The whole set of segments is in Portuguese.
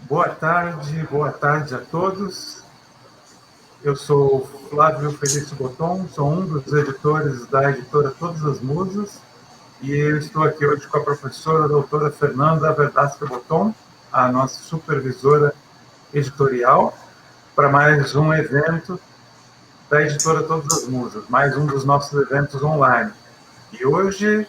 Boa tarde a todos. Eu sou Flávio Felício Boton, sou um dos editores da editora Todas as Musas, e eu estou aqui hoje com a professora a doutora Fernanda Verdasca Boton, a nossa supervisora editorial, para mais um evento da editora Todas as Musas, mais um dos nossos eventos online. E hoje,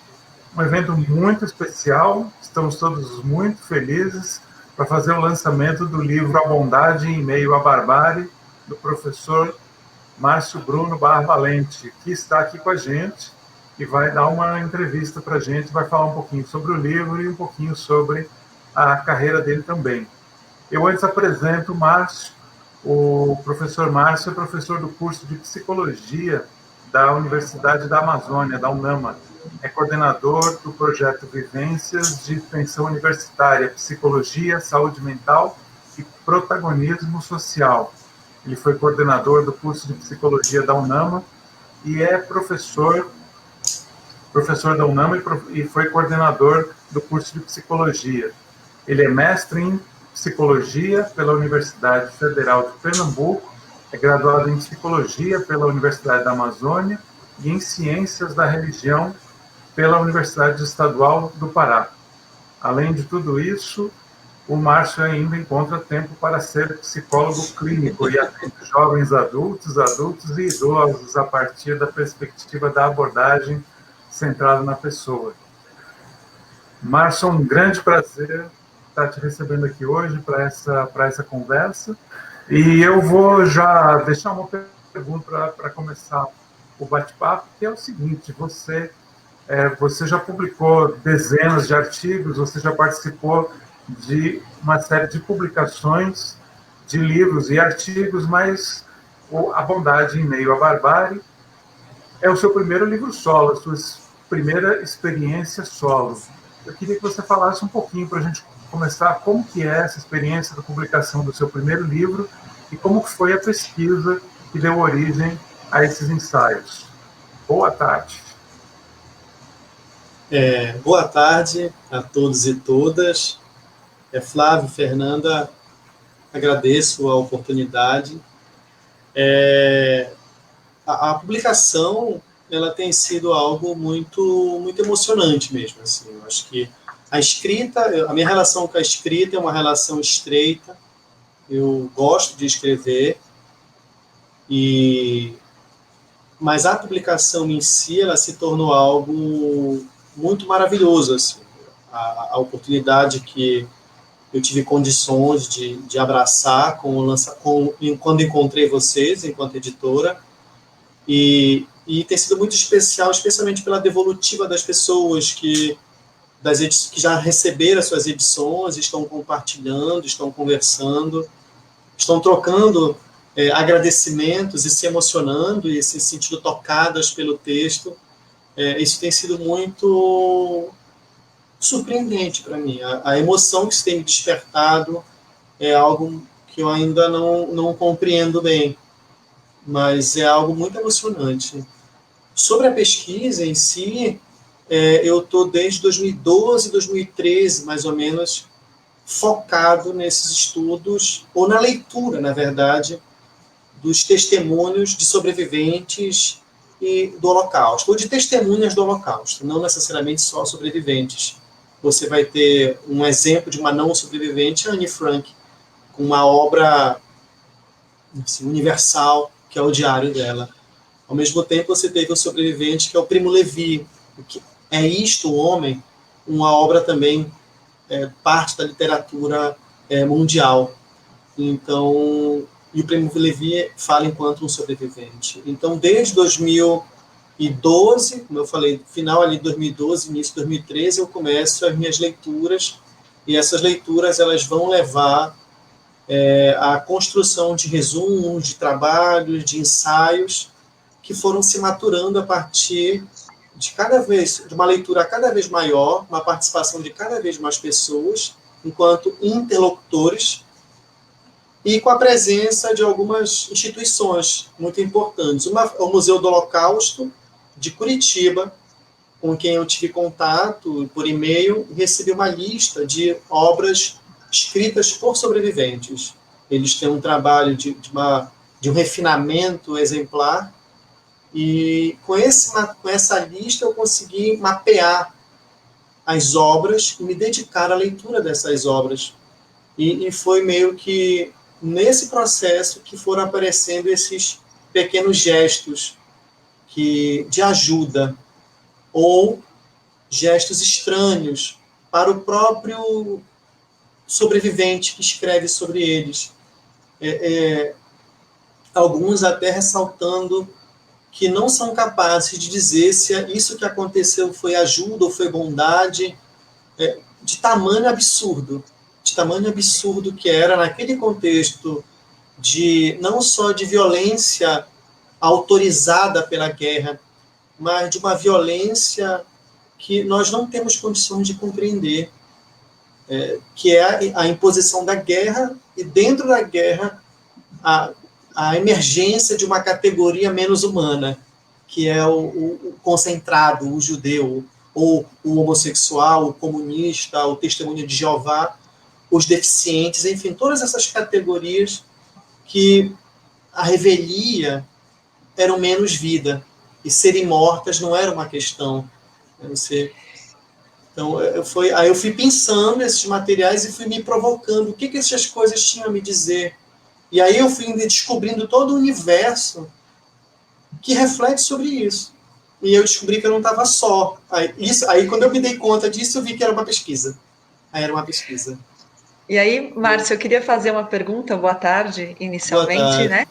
um evento muito especial, estamos todos muito felizes para fazer o lançamento do livro A Bondade em Meio à Barbárie, do professor Márcio Bruno Barra Valente, que está aqui com a gente e vai dar uma entrevista para a gente, vai falar um pouquinho sobre o livro e um pouquinho sobre a carreira dele também. Eu antes apresento o Márcio. O professor Márcio é professor do curso de Psicologia da Universidade da Amazônia, da UNAMA. É coordenador do projeto Vivências de Extensão Universitária, Psicologia, Saúde Mental e Protagonismo Social. Ele foi coordenador do curso de Psicologia da UNAMA e é professor da UNAMA e foi coordenador do curso de Psicologia. Ele é mestre em Psicologia pela Universidade Federal de Pernambuco, é graduado em Psicologia pela Universidade da Amazônia e em Ciências da Religião pela Universidade Estadual do Pará. Além de tudo isso, o Márcio ainda encontra tempo para ser psicólogo clínico e atende jovens adultos e idosos a partir da perspectiva da abordagem centrada na pessoa. Márcio, é um grande prazer estar te recebendo aqui hoje para essa conversa. E eu vou já deixar uma pergunta para começar o bate-papo, que é o seguinte: você já publicou dezenas de artigos, você já participou de uma série de publicações de livros e artigos, mas A Bondade em Meio à Barbárie é o seu primeiro livro solo, a sua primeira experiência solo. Eu queria que você falasse um pouquinho para a gente começar como que é essa experiência da publicação do seu primeiro livro e como que foi a pesquisa que deu origem a esses ensaios. Boa tarde. Boa tarde a todos e todas. Flávio, Fernanda, agradeço a oportunidade. A publicação, ela tem sido algo muito, muito emocionante mesmo. Assim. Eu acho que a minha relação com a escrita é uma relação estreita. Eu gosto de escrever, mas a publicação em si, ela se tornou algo muito maravilhoso. Assim. A oportunidade que eu tive condições de abraçar quando encontrei vocês, enquanto editora, e tem sido muito especial, especialmente pela devolutiva das pessoas que já receberam as suas edições, estão compartilhando, estão conversando, estão trocando agradecimentos e se emocionando e se sentindo tocadas pelo texto. Isso tem sido muito surpreendente para mim. A emoção que isso tem me despertado é algo que eu ainda não compreendo bem, mas é algo muito emocionante. Sobre a pesquisa em si, eu estou desde 2012, 2013, mais ou menos, focado nesses estudos, ou na leitura, na verdade, dos testemunhos de sobreviventes do Holocausto, ou de testemunhas do Holocausto, não necessariamente só sobreviventes. Você vai ter um exemplo de uma não sobrevivente, Anne Frank, com uma obra assim, universal, que é o diário dela. Ao mesmo tempo, você teve um sobrevivente, que é o Primo Levi, que é isto, o homem, uma obra também parte da literatura mundial. Então, e o Primo Levi fala enquanto um sobrevivente. Então, desde 2012, como eu falei, final ali de 2012, início de 2013, eu começo as minhas leituras, e essas leituras elas vão levar à construção de resumos, de trabalhos, de ensaios, que foram se maturando a partir de uma leitura cada vez maior, uma participação de cada vez mais pessoas, enquanto interlocutores, e com a presença de algumas instituições muito importantes. O Museu do Holocausto, de Curitiba, com quem eu tive contato por e-mail, recebi uma lista de obras escritas por sobreviventes. Eles têm um trabalho de um refinamento exemplar, e com essa lista eu consegui mapear as obras e me dedicar à leitura dessas obras. E foi meio que nesse processo que foram aparecendo esses pequenos gestos de ajuda, ou gestos estranhos para o próprio sobrevivente que escreve sobre eles. Alguns até ressaltando que não são capazes de dizer se isso que aconteceu foi ajuda ou foi bondade, de tamanho absurdo que era naquele contexto não só de violência autorizada pela guerra, mas de uma violência que nós não temos condições de compreender, que é a imposição da guerra, e dentro da guerra a emergência de uma categoria menos humana, que é o concentrado, o judeu, ou o homossexual, o comunista, o testemunho de Jeová, os deficientes, enfim, todas essas categorias que a revelia eram menos vida, e serem mortas não era uma questão. Então, aí eu fui pensando nesses materiais e fui me provocando o que essas coisas tinham a me dizer. E aí eu fui descobrindo todo o universo que reflete sobre isso. E eu descobri que eu não estava só. Aí quando eu me dei conta disso, eu vi que era uma pesquisa. Aí era uma pesquisa. E aí, Márcio, eu queria fazer uma pergunta. Boa tarde, inicialmente, Boa tarde. né?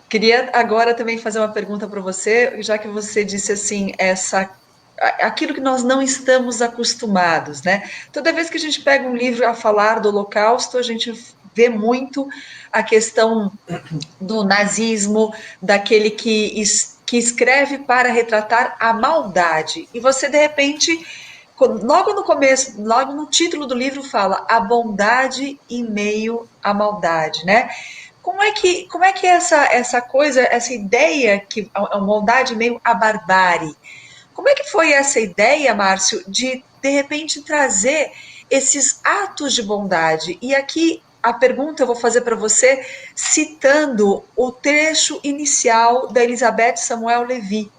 Queria agora também fazer uma pergunta para você, já que você disse assim, aquilo que nós não estamos acostumados, né? Toda vez que a gente pega um livro a falar do Holocausto, a gente vê muito a questão do nazismo, daquele que escreve para retratar a maldade. E você, de repente, logo no começo, logo no título do livro, fala a bondade em meio à maldade, né? Como é que essa coisa, essa ideia que a bondade em meio à barbárie, como é que foi essa ideia, Márcio, de repente trazer esses atos de bondade? E aqui a pergunta eu vou fazer para você citando o trecho inicial da Elizabeth Samuel Levy.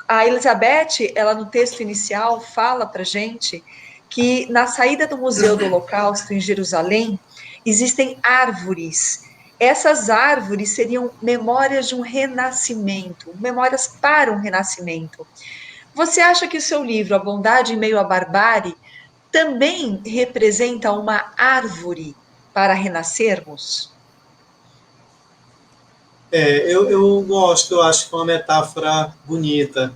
A Elizabeth, ela no texto inicial fala para gente que na saída do Museu do Holocausto em Jerusalém existem árvores. Essas árvores seriam memórias de um renascimento, memórias para um renascimento. Você acha que o seu livro, A Bondade em Meio à Barbárie, também representa uma árvore para renascermos? Eu gosto, eu acho que é uma metáfora bonita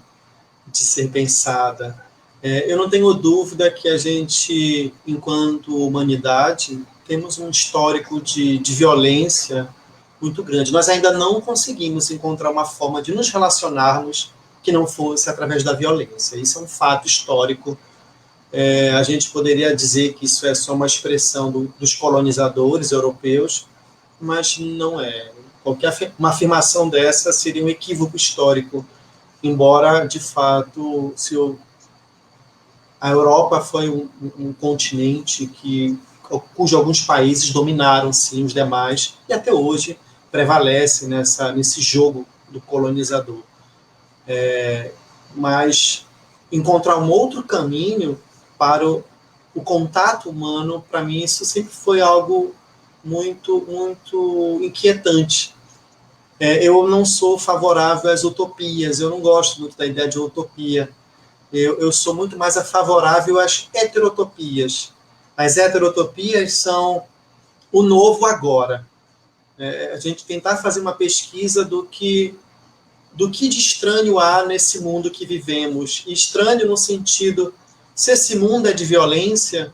de ser pensada. Eu não tenho dúvida que a gente, enquanto humanidade, temos um histórico de violência muito grande. Nós ainda não conseguimos encontrar uma forma de nos relacionarmos que não fosse através da violência. Isso é um fato histórico. A gente poderia dizer que isso é só uma expressão dos colonizadores europeus, mas não é. Uma afirmação dessa seria um equívoco histórico, embora, de fato, a Europa foi um continente cujo alguns países dominaram, sim, os demais, e até hoje prevalece nesse jogo do colonizador. Mas encontrar um outro caminho para o contato humano, para mim, isso sempre foi algo muito, muito inquietante. Eu não sou favorável às utopias, eu não gosto muito da ideia de utopia. Eu sou muito mais favorável às heterotopias. As heterotopias são o novo agora. A gente tentar fazer uma pesquisa do que de estranho há nesse mundo que vivemos. E estranho no sentido, se esse mundo é de violência,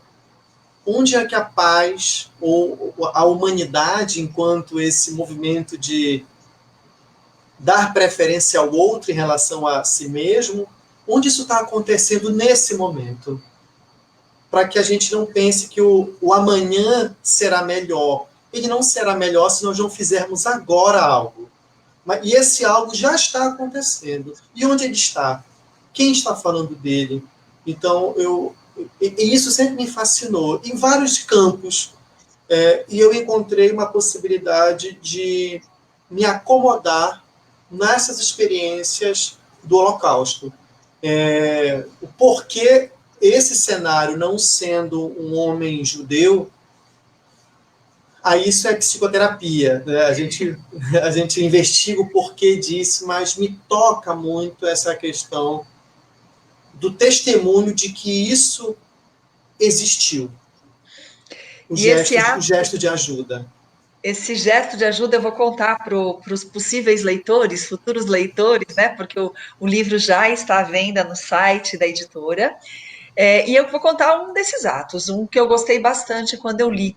onde é que a paz ou a humanidade, enquanto esse movimento de dar preferência ao outro em relação a si mesmo, onde isso está acontecendo nesse momento? Para que a gente não pense que o amanhã será melhor. Ele não será melhor se nós não fizermos agora algo. E esse algo já está acontecendo. E onde ele está? Quem está falando dele? Então, e isso sempre me fascinou. Em vários campos. E eu encontrei uma possibilidade de me acomodar nessas experiências do Holocausto. O porquê esse cenário, não sendo um homem judeu, aí isso é psicoterapia, né? A gente investiga o porquê disso, mas me toca muito essa questão do testemunho de que isso existiu. O gesto de ajuda. Esse gesto de ajuda eu vou contar para os possíveis leitores, futuros leitores, né? Porque o livro já está à venda no site da editora. E eu vou contar um desses atos, um que eu gostei bastante quando eu li,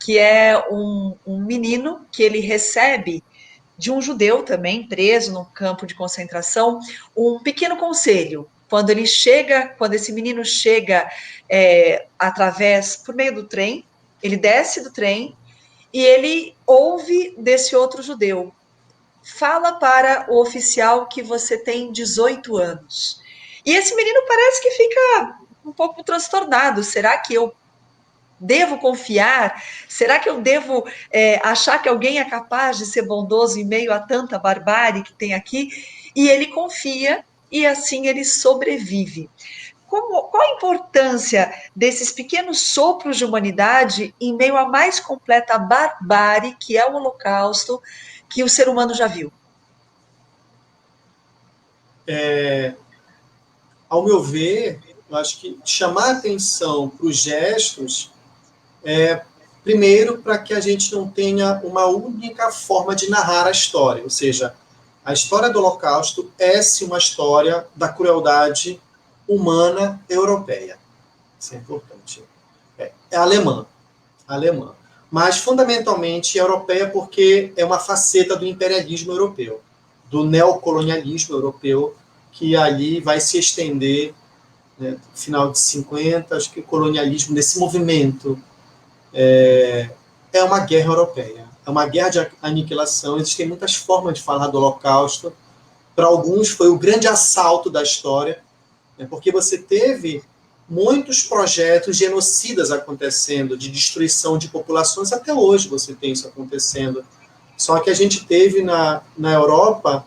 que é um menino que ele recebe de um judeu também, preso num campo de concentração, um pequeno conselho. Quando esse menino chega por meio do trem, ele desce do trem e ele ouve desse outro judeu: fala para o oficial que você tem 18 anos. E esse menino parece que fica um pouco transtornado. Será que eu devo confiar? Será que eu devo achar que alguém é capaz de ser bondoso em meio a tanta barbárie que tem aqui? E ele confia e assim ele sobrevive. Qual a importância desses pequenos sopros de humanidade em meio à mais completa barbárie que é o Holocausto que o ser humano já viu? Ao meu ver, eu acho que chamar atenção para os gestos primeiro, para que a gente não tenha uma única forma de narrar a história, ou seja, a história do Holocausto é-se uma história da crueldade humana europeia. Isso é importante. É alemã. Mas, fundamentalmente, europeia porque é uma faceta do imperialismo europeu, do neocolonialismo europeu, que ali vai se estender, né, no final de 50, acho que o colonialismo desse movimento é uma guerra europeia, é uma guerra de aniquilação. Existem muitas formas de falar do Holocausto. Para alguns foi o grande assalto da história, né, porque você teve muitos projetos genocidas acontecendo, de destruição de populações. Até hoje você tem isso acontecendo. Só que a gente teve na Europa,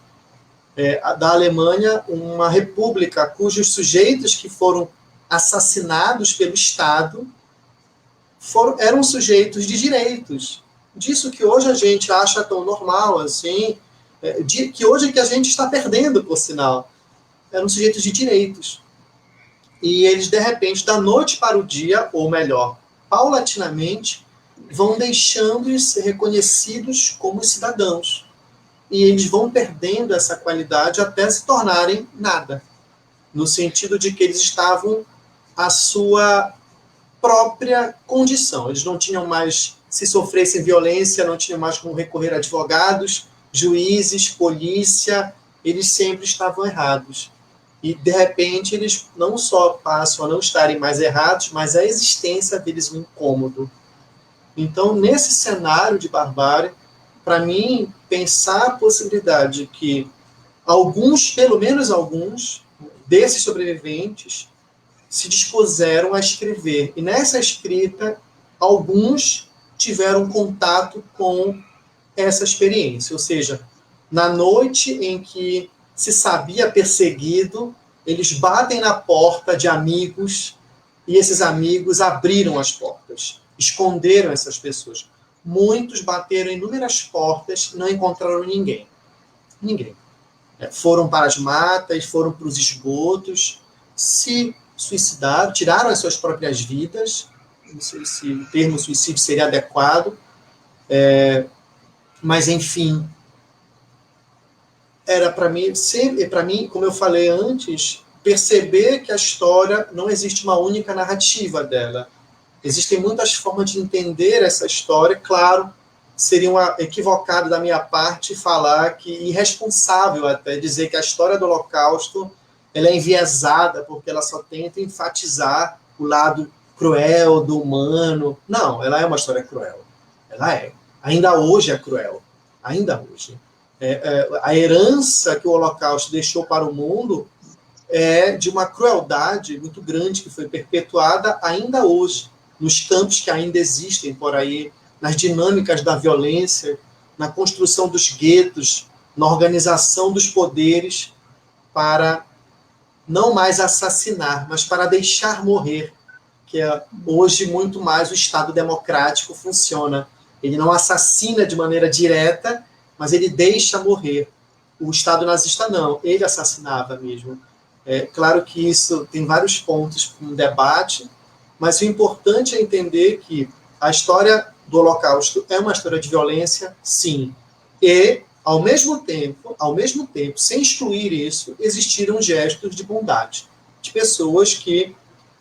da Alemanha, uma república cujos sujeitos que foram assassinados pelo Estado eram sujeitos de direitos. Disso que hoje a gente acha tão normal, assim, que hoje que a gente está perdendo, por sinal. Eram sujeitos de direitos. E eles, de repente, da noite para o dia, ou melhor, paulatinamente, vão deixando de ser reconhecidos como cidadãos. E eles vão perdendo essa qualidade até se tornarem nada. No sentido de que eles estavam à sua própria condição. Eles não tinham mais, se sofressem violência, não tinham mais como recorrer a advogados, juízes, polícia, eles sempre estavam errados. E, de repente, eles não só passam a não estarem mais errados, mas a existência deles é um incômodo. Então, nesse cenário de barbárie, para mim, pensar a possibilidade de que alguns, pelo menos alguns, desses sobreviventes se dispuseram a escrever. E nessa escrita, alguns tiveram contato com essa experiência. Ou seja, na noite em que se sabia perseguido, eles batem na porta de amigos e esses amigos abriram as portas, esconderam essas pessoas. Muitos bateram em inúmeras portas e não encontraram ninguém. Ninguém. Foram para as matas, foram para os esgotos, se suicidaram, tiraram as suas próprias vidas. Não sei se o termo suicídio seria adequado, mas, enfim, era para mim, como eu falei antes, perceber que a história não existe uma única narrativa dela. Existem muitas formas de entender essa história. Claro, seria equivocado da minha parte falar que, irresponsável até, dizer que a história do Holocausto ela é enviesada porque ela só tenta enfatizar o lado cruel do humano. Não, ela é uma história cruel. Ela é. Ainda hoje é cruel. Ainda hoje. A herança que o Holocausto deixou para o mundo é de uma crueldade muito grande que foi perpetuada ainda hoje, nos campos que ainda existem por aí nas dinâmicas da violência, na construção dos guetos, na organização dos poderes para não mais assassinar, mas para deixar morrer, que é hoje muito mais o Estado democrático funciona. Ele não assassina de maneira direta, mas ele deixa morrer. O Estado nazista não, ele assassinava mesmo. É claro que isso tem vários pontos para um debate, mas o importante é entender que a história do Holocausto é uma história de violência, sim. E, ao mesmo tempo, sem excluir isso, existiram gestos de bondade. De pessoas que,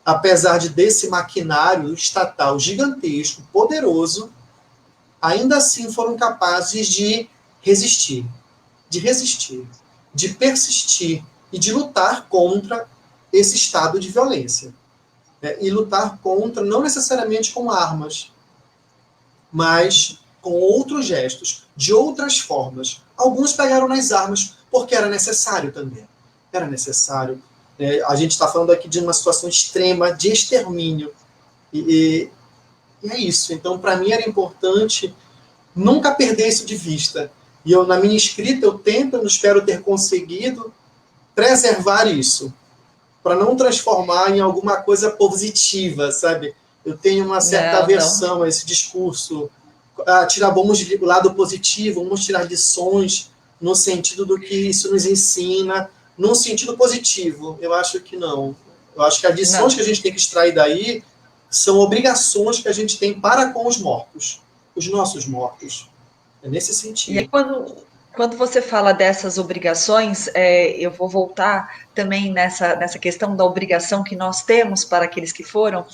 apesar desse maquinário estatal gigantesco, poderoso, ainda assim foram capazes de resistir, de persistir e de lutar contra esse estado de violência. E lutar contra, não necessariamente com armas, mas com outros gestos, de outras formas. Alguns pegaram nas armas, porque era necessário também. Era necessário. A gente está falando aqui de uma situação extrema de extermínio. E é isso. Então, para mim, era importante nunca perder isso de vista. E eu, na minha escrita, eu tento, eu espero ter conseguido preservar isso, para não transformar em alguma coisa positiva, sabe? Eu tenho uma certa aversão a esse discurso. Vamos o lado positivo, vamos tirar lições no sentido do que isso nos ensina, num sentido positivo. Eu acho que não. Eu acho que as lições que a gente tem que extrair daí são obrigações que a gente tem para com os mortos, os nossos mortos. É nesse sentido. E aí, quando você fala dessas obrigações, eu vou voltar também nessa questão da obrigação que nós temos para aqueles que foram,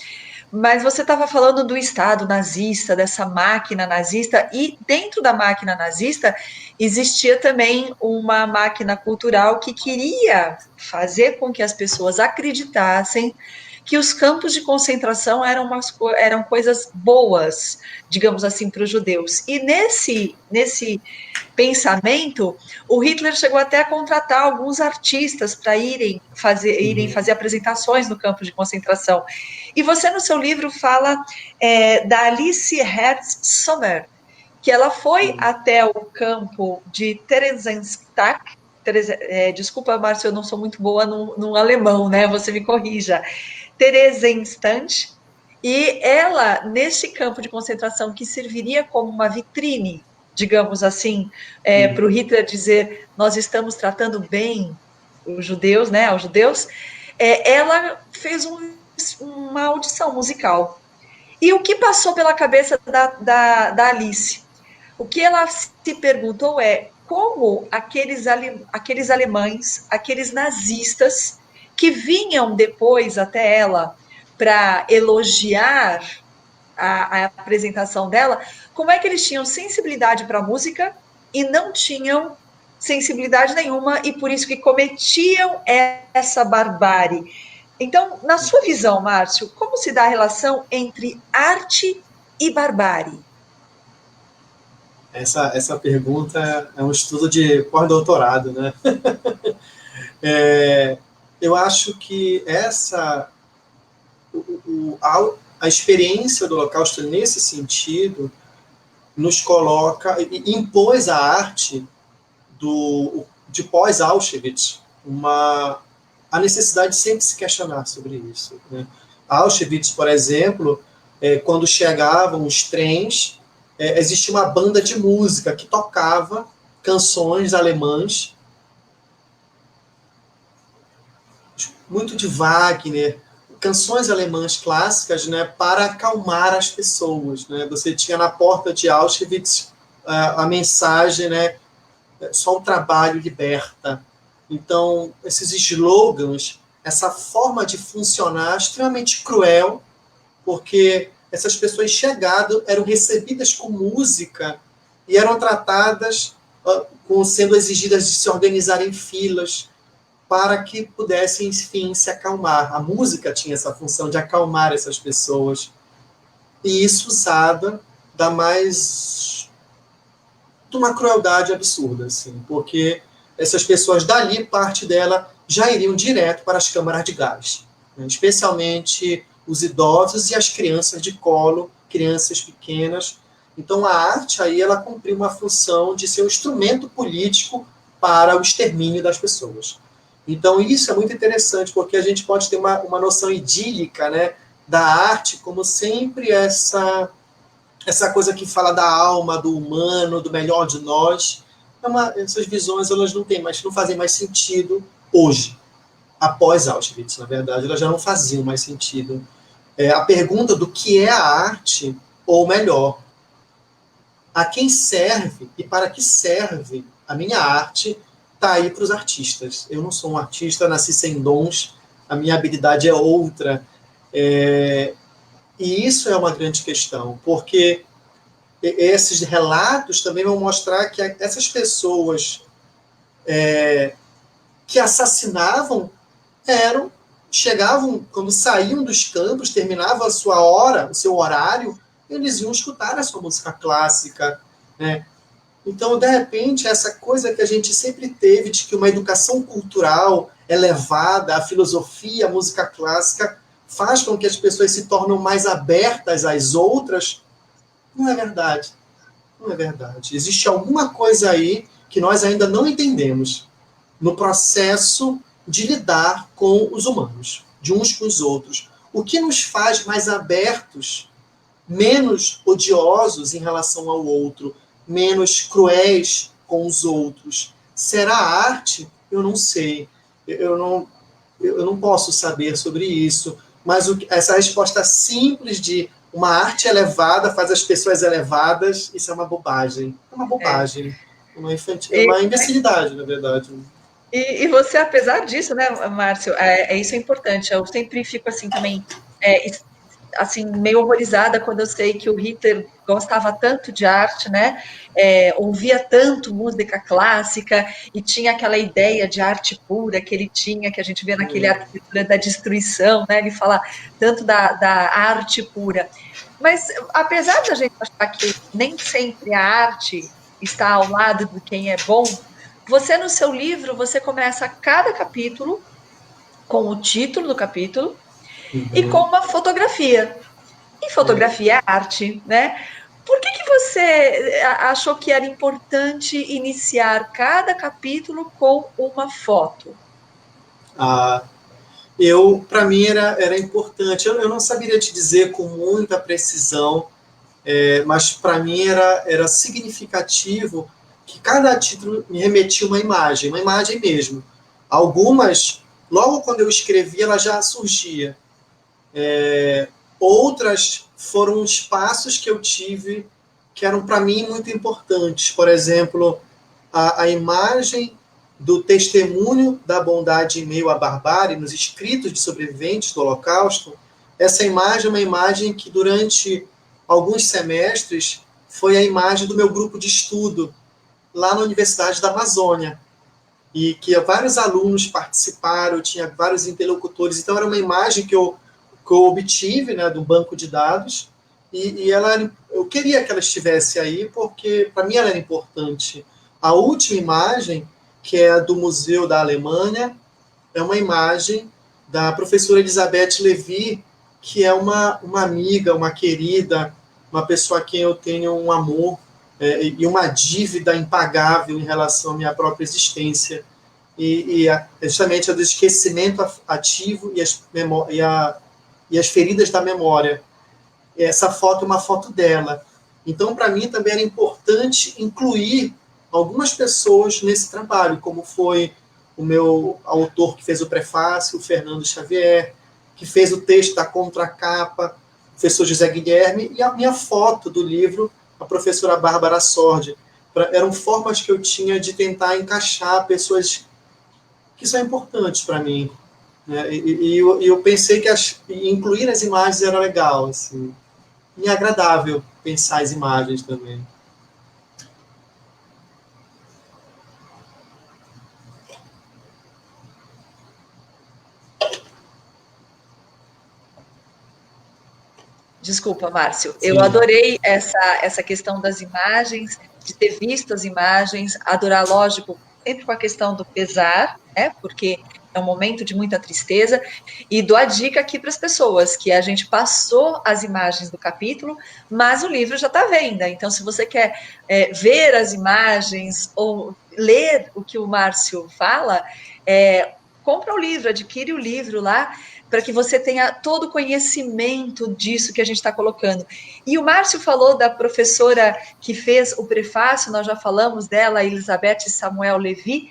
mas você estava falando do Estado nazista, dessa máquina nazista, e dentro da máquina nazista existia também uma máquina cultural que queria fazer com que as pessoas acreditassem que os campos de concentração eram coisas boas, digamos assim, para os judeus. E nesse pensamento, o Hitler chegou até a contratar alguns artistas para irem fazer apresentações no campo de concentração. E você, no seu livro, fala da Alice Herz Sommer, que ela foi até o campo de Theresienstadt. Desculpa, Márcio, eu não sou muito boa no alemão, né? Você me corrija. Theresienstadt, e ela, neste campo de concentração que serviria como uma vitrine, digamos assim, para o Hitler dizer, nós estamos tratando bem os judeus, né, aos judeus, ela fez uma audição musical. E o que passou pela cabeça da Alice? O que ela se perguntou como aqueles alemães, aqueles nazistas, que vinham depois até ela para elogiar a apresentação dela, como é que eles tinham sensibilidade para a música e não tinham sensibilidade nenhuma e por isso que cometiam essa barbárie. Então, na sua visão, Márcio, como se dá a relação entre arte e barbárie? Essa pergunta é um estudo de pós-doutorado, né? Eu acho que a experiência do Holocausto, nesse sentido, nos coloca, impôs à arte de pós-Auschwitz a necessidade de sempre se questionar sobre isso. Né? Auschwitz, por exemplo, quando chegavam os trens, existia uma banda de música que tocava canções alemãs, muito de Wagner, canções alemãs clássicas, né, para acalmar as pessoas. Né? Você tinha na porta de Auschwitz a mensagem, né, só o trabalho liberta. Então, esses slogans, essa forma de funcionar extremamente cruel, porque essas pessoas chegadas eram recebidas com música e eram tratadas sendo exigidas de se organizar em filas, para que pudessem, enfim, se acalmar. A música tinha essa função de acalmar essas pessoas. E isso usada de uma crueldade absurda, assim, porque essas pessoas dali, parte dela, já iriam direto para as câmaras de gás, né? Especialmente os idosos e as crianças de colo, crianças pequenas, Então, a arte, aí, ela cumpriu uma função de ser um instrumento político para o extermínio das pessoas. Então, isso é muito interessante, porque a gente pode ter uma noção idílica, né, da arte como sempre essa coisa que fala da alma, do humano, do melhor de nós. Essas visões, elas não fazem mais sentido hoje, após Auschwitz, na verdade, elas já não faziam mais sentido. A pergunta do que é a arte, ou melhor, a quem serve e para que serve a minha arte, está aí para os artistas. Eu não sou um artista, nasci sem dons, a minha habilidade é outra. E isso é uma grande questão, porque esses relatos também vão mostrar que essas pessoas que assassinavam chegavam, quando saíam dos campos, terminavam a sua hora, o seu horário, eles iam escutar a sua música clássica, né? Então, de repente, essa coisa que a gente sempre teve de que uma educação cultural elevada, a filosofia, a música clássica, faz com que as pessoas se tornem mais abertas às outras, não é verdade. Não é verdade. Existe alguma coisa aí que nós ainda não entendemos no processo de lidar com os humanos, de uns com os outros. O que nos faz mais abertos, menos odiosos em relação ao outro, menos cruéis com os outros? Será a arte? Eu não sei. Eu não posso saber sobre isso. Mas essa resposta simples de uma arte elevada faz as pessoas elevadas, isso é uma bobagem. É uma bobagem. É uma imbecilidade, na verdade. E você, apesar disso, né, Márcio, isso é importante. Eu sempre fico assim também, assim, meio horrorizada quando eu sei que o Hitler gostava tanto de arte, né? Ouvia tanto música clássica e tinha aquela ideia de arte pura que ele tinha, que a gente vê naquele Arquitetura da Destruição, né? Ele fala tanto da arte pura. Mas, apesar da gente achar que nem sempre a arte está ao lado de quem é bom, você, no seu livro, você começa cada capítulo com o título do capítulo e com uma fotografia. E fotografia é arte, né? Por que você achou que era importante iniciar cada capítulo com uma foto? Para mim era importante. Eu não saberia te dizer com muita precisão, mas para mim era significativo que cada título me remetia uma imagem mesmo. Algumas, logo quando eu escrevi, ela já surgia. Outras foram espaços que eu tive que eram para mim muito importantes. Por exemplo, a imagem do testemunho da bondade em meio à barbárie, nos escritos de sobreviventes do Holocausto. Essa imagem é uma imagem que durante alguns semestres foi a imagem do meu grupo de estudo lá na Universidade da Amazônia, e que vários alunos participaram, tinha vários interlocutores, então era uma imagem que eu obtive, né, do banco de dados, e eu queria que ela estivesse aí, porque para mim ela era importante. A última imagem, que é a do Museu da Alemanha, é uma imagem da professora Elizabeth Levy, que é uma amiga, uma querida, uma pessoa a quem eu tenho um amor e uma dívida impagável em relação à minha própria existência. Justamente a do esquecimento ativo e as feridas da memória. Essa foto é uma foto dela. Então, para mim, também era importante incluir algumas pessoas nesse trabalho, como foi o meu autor que fez o prefácio, o Fernando Xavier, que fez o texto da contracapa, o professor José Guilherme, e a minha foto do livro, a professora Bárbara Sordi. Eram formas que eu tinha de tentar encaixar pessoas que são importantes para mim. Né? E eu pensei que incluir as imagens era legal, assim. E é agradável pensar as imagens também. Desculpa, Márcio. Sim. Eu adorei essa questão das imagens, de ter visto as imagens, adorar, lógico, sempre com a questão do pesar, né? Porque é um momento de muita tristeza, e dou a dica aqui para as pessoas, que a gente passou as imagens do capítulo, mas o livro já está à venda, então se você quer ver as imagens ou ler o que o Márcio fala, compra o livro, adquire o livro lá, para que você tenha todo o conhecimento disso que a gente está colocando. E o Márcio falou da professora que fez o prefácio, nós já falamos dela, Elizabeth Samuel Levi,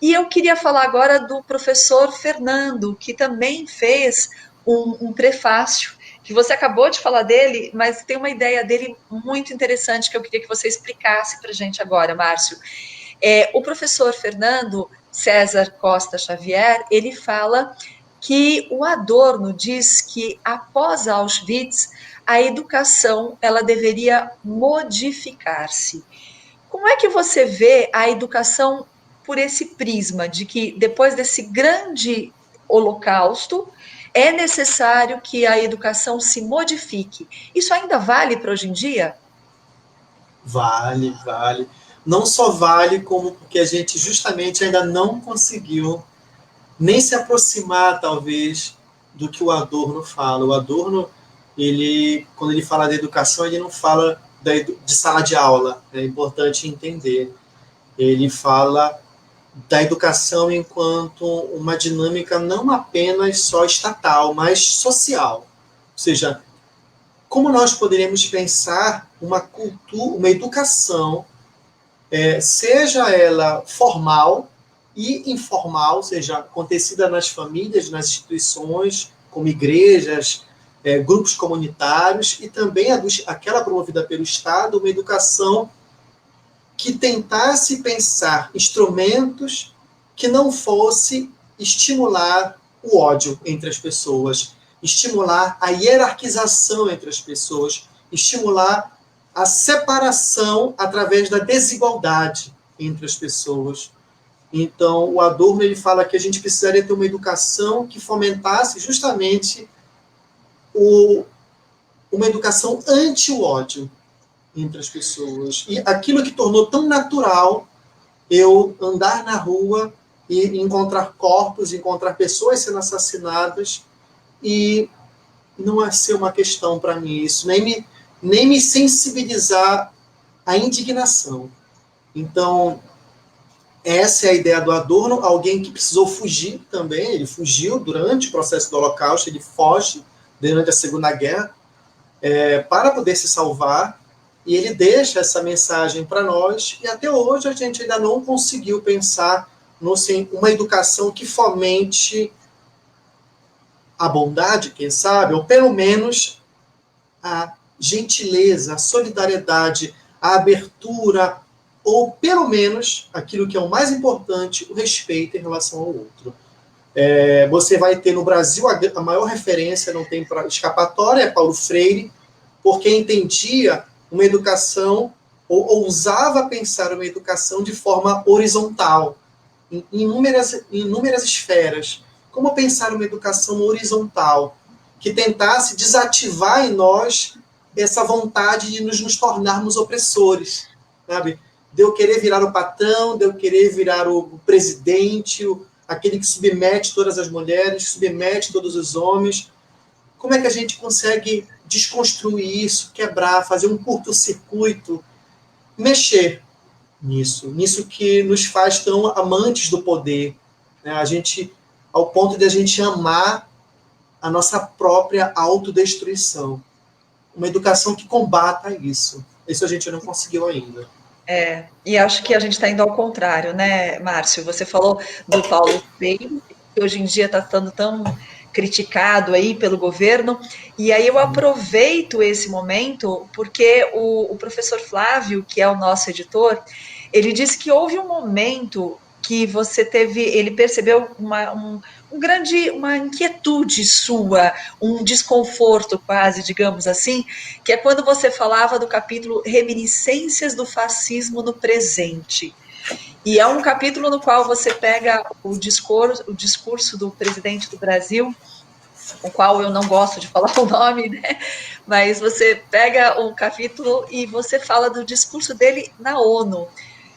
e eu queria falar agora do professor Fernando, que também fez um prefácio, que você acabou de falar dele, mas tem uma ideia dele muito interessante que eu queria que você explicasse para a gente agora, Márcio. O professor Fernando César Costa Xavier, ele fala que o Adorno diz que após Auschwitz a educação ela deveria modificar-se. Como é que você vê a educação por esse prisma de que depois desse grande holocausto é necessário que a educação se modifique? Isso ainda vale para hoje em dia? Vale, vale. Não só vale, como porque a gente justamente ainda não conseguiu nem se aproximar, talvez, do que o Adorno fala. O Adorno, quando ele fala da educação, ele não fala de sala de aula, é importante entender. Ele fala da educação enquanto uma dinâmica não apenas só estatal, mas social. Ou seja, como nós poderíamos pensar uma cultura, uma educação, seja ela formal e informal, ou seja, acontecida nas famílias, nas instituições, como igrejas, grupos comunitários, e também aquela promovida pelo Estado, uma educação que tentasse pensar instrumentos que não fosse estimular o ódio entre as pessoas, estimular a hierarquização entre as pessoas, estimular a separação através da desigualdade entre as pessoas. Então, o Adorno ele fala que a gente precisaria ter uma educação que fomentasse justamente uma educação anti o ódio entre as pessoas. E aquilo que tornou tão natural eu andar na rua e encontrar corpos, encontrar pessoas sendo assassinadas, e não é ser uma questão para mim isso, nem me sensibilizar à indignação. Então, essa é a ideia do Adorno, alguém que precisou fugir também, ele fugiu durante o processo do Holocausto, ele foge durante a Segunda Guerra, para poder se salvar, e ele deixa essa mensagem para nós, e até hoje a gente ainda não conseguiu pensar uma educação que fomente a bondade, quem sabe, ou pelo menos a gentileza, a solidariedade, a abertura, ou pelo menos, aquilo que é o mais importante, o respeito em relação ao outro. Você vai ter no Brasil a maior referência, não tem escapatória, é Paulo Freire, porque entendia uma educação, ou ousava pensar uma educação de forma horizontal, em inúmeras esferas. Como pensar uma educação horizontal, que tentasse desativar em nós essa vontade de nos tornarmos opressores, sabe? De eu querer virar o patrão, de eu querer virar o presidente, aquele que submete todas as mulheres, que submete todos os homens. Como é que a gente consegue desconstruir isso, quebrar, fazer um curto-circuito, mexer nisso que nos faz tão amantes do poder, né? Ao ponto de a gente amar a nossa própria autodestruição. Uma educação que combata isso. Isso a gente não conseguiu ainda. E acho que a gente está indo ao contrário, né, Márcio? Você falou do Paulo Freire, que hoje em dia está estando tão criticado aí pelo governo, e aí eu aproveito esse momento, porque o professor Flávio, que é o nosso editor, ele disse que houve um momento que ele percebeu uma inquietude sua, um desconforto quase, digamos assim, que é quando você falava do capítulo Reminiscências do Fascismo no Presente. E é um capítulo no qual você pega o discurso do presidente do Brasil, o qual eu não gosto de falar o nome, né? Mas você pega um capítulo e você fala do discurso dele na ONU.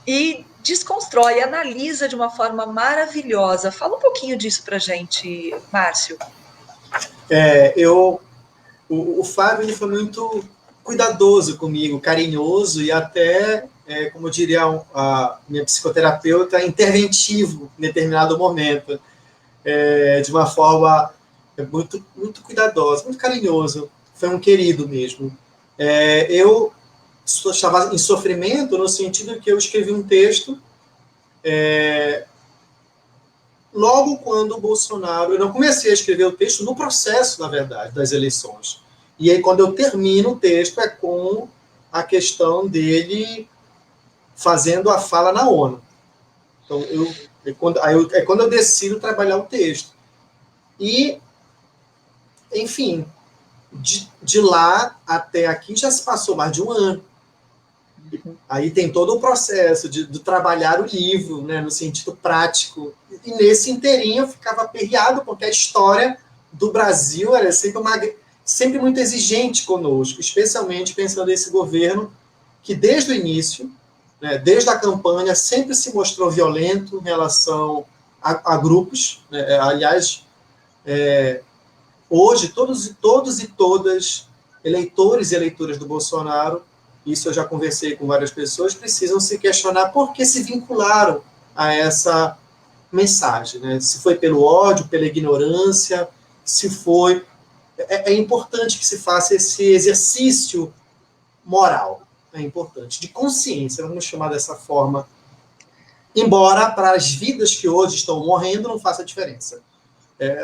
E desconstrói, analisa de uma forma maravilhosa. Fala um pouquinho disso para a gente, Márcio. O Fábio, ele foi muito cuidadoso comigo, carinhoso e até, como diria a minha psicoterapeuta, interventivo em determinado momento, de uma forma muito, muito cuidadosa, muito carinhoso. Foi um querido mesmo. Eu estava em sofrimento no sentido que eu escrevi um texto logo quando o Bolsonaro... Eu não comecei a escrever o texto no processo, na verdade, das eleições. E aí, quando eu termino o texto, é com a questão dele fazendo a fala na ONU. Então, quando eu decido trabalhar o texto. E, enfim, de lá até aqui já se passou mais de um ano. Aí tem todo o processo de trabalhar o livro, né, no sentido prático. E nesse inteirinho eu ficava aperreado, porque a história do Brasil era sempre muito exigente conosco, especialmente pensando nesse governo que desde o início, né, desde a campanha, sempre se mostrou violento em relação a grupos. Né, aliás, hoje todos e todas, eleitores e eleitoras do Bolsonaro, isso eu já conversei com várias pessoas, precisam se questionar por que se vincularam a essa mensagem, né? Se foi pelo ódio, pela ignorância, se foi... É importante que se faça esse exercício moral, é importante, de consciência, vamos chamar dessa forma, embora para as vidas que hoje estão morrendo não faça diferença.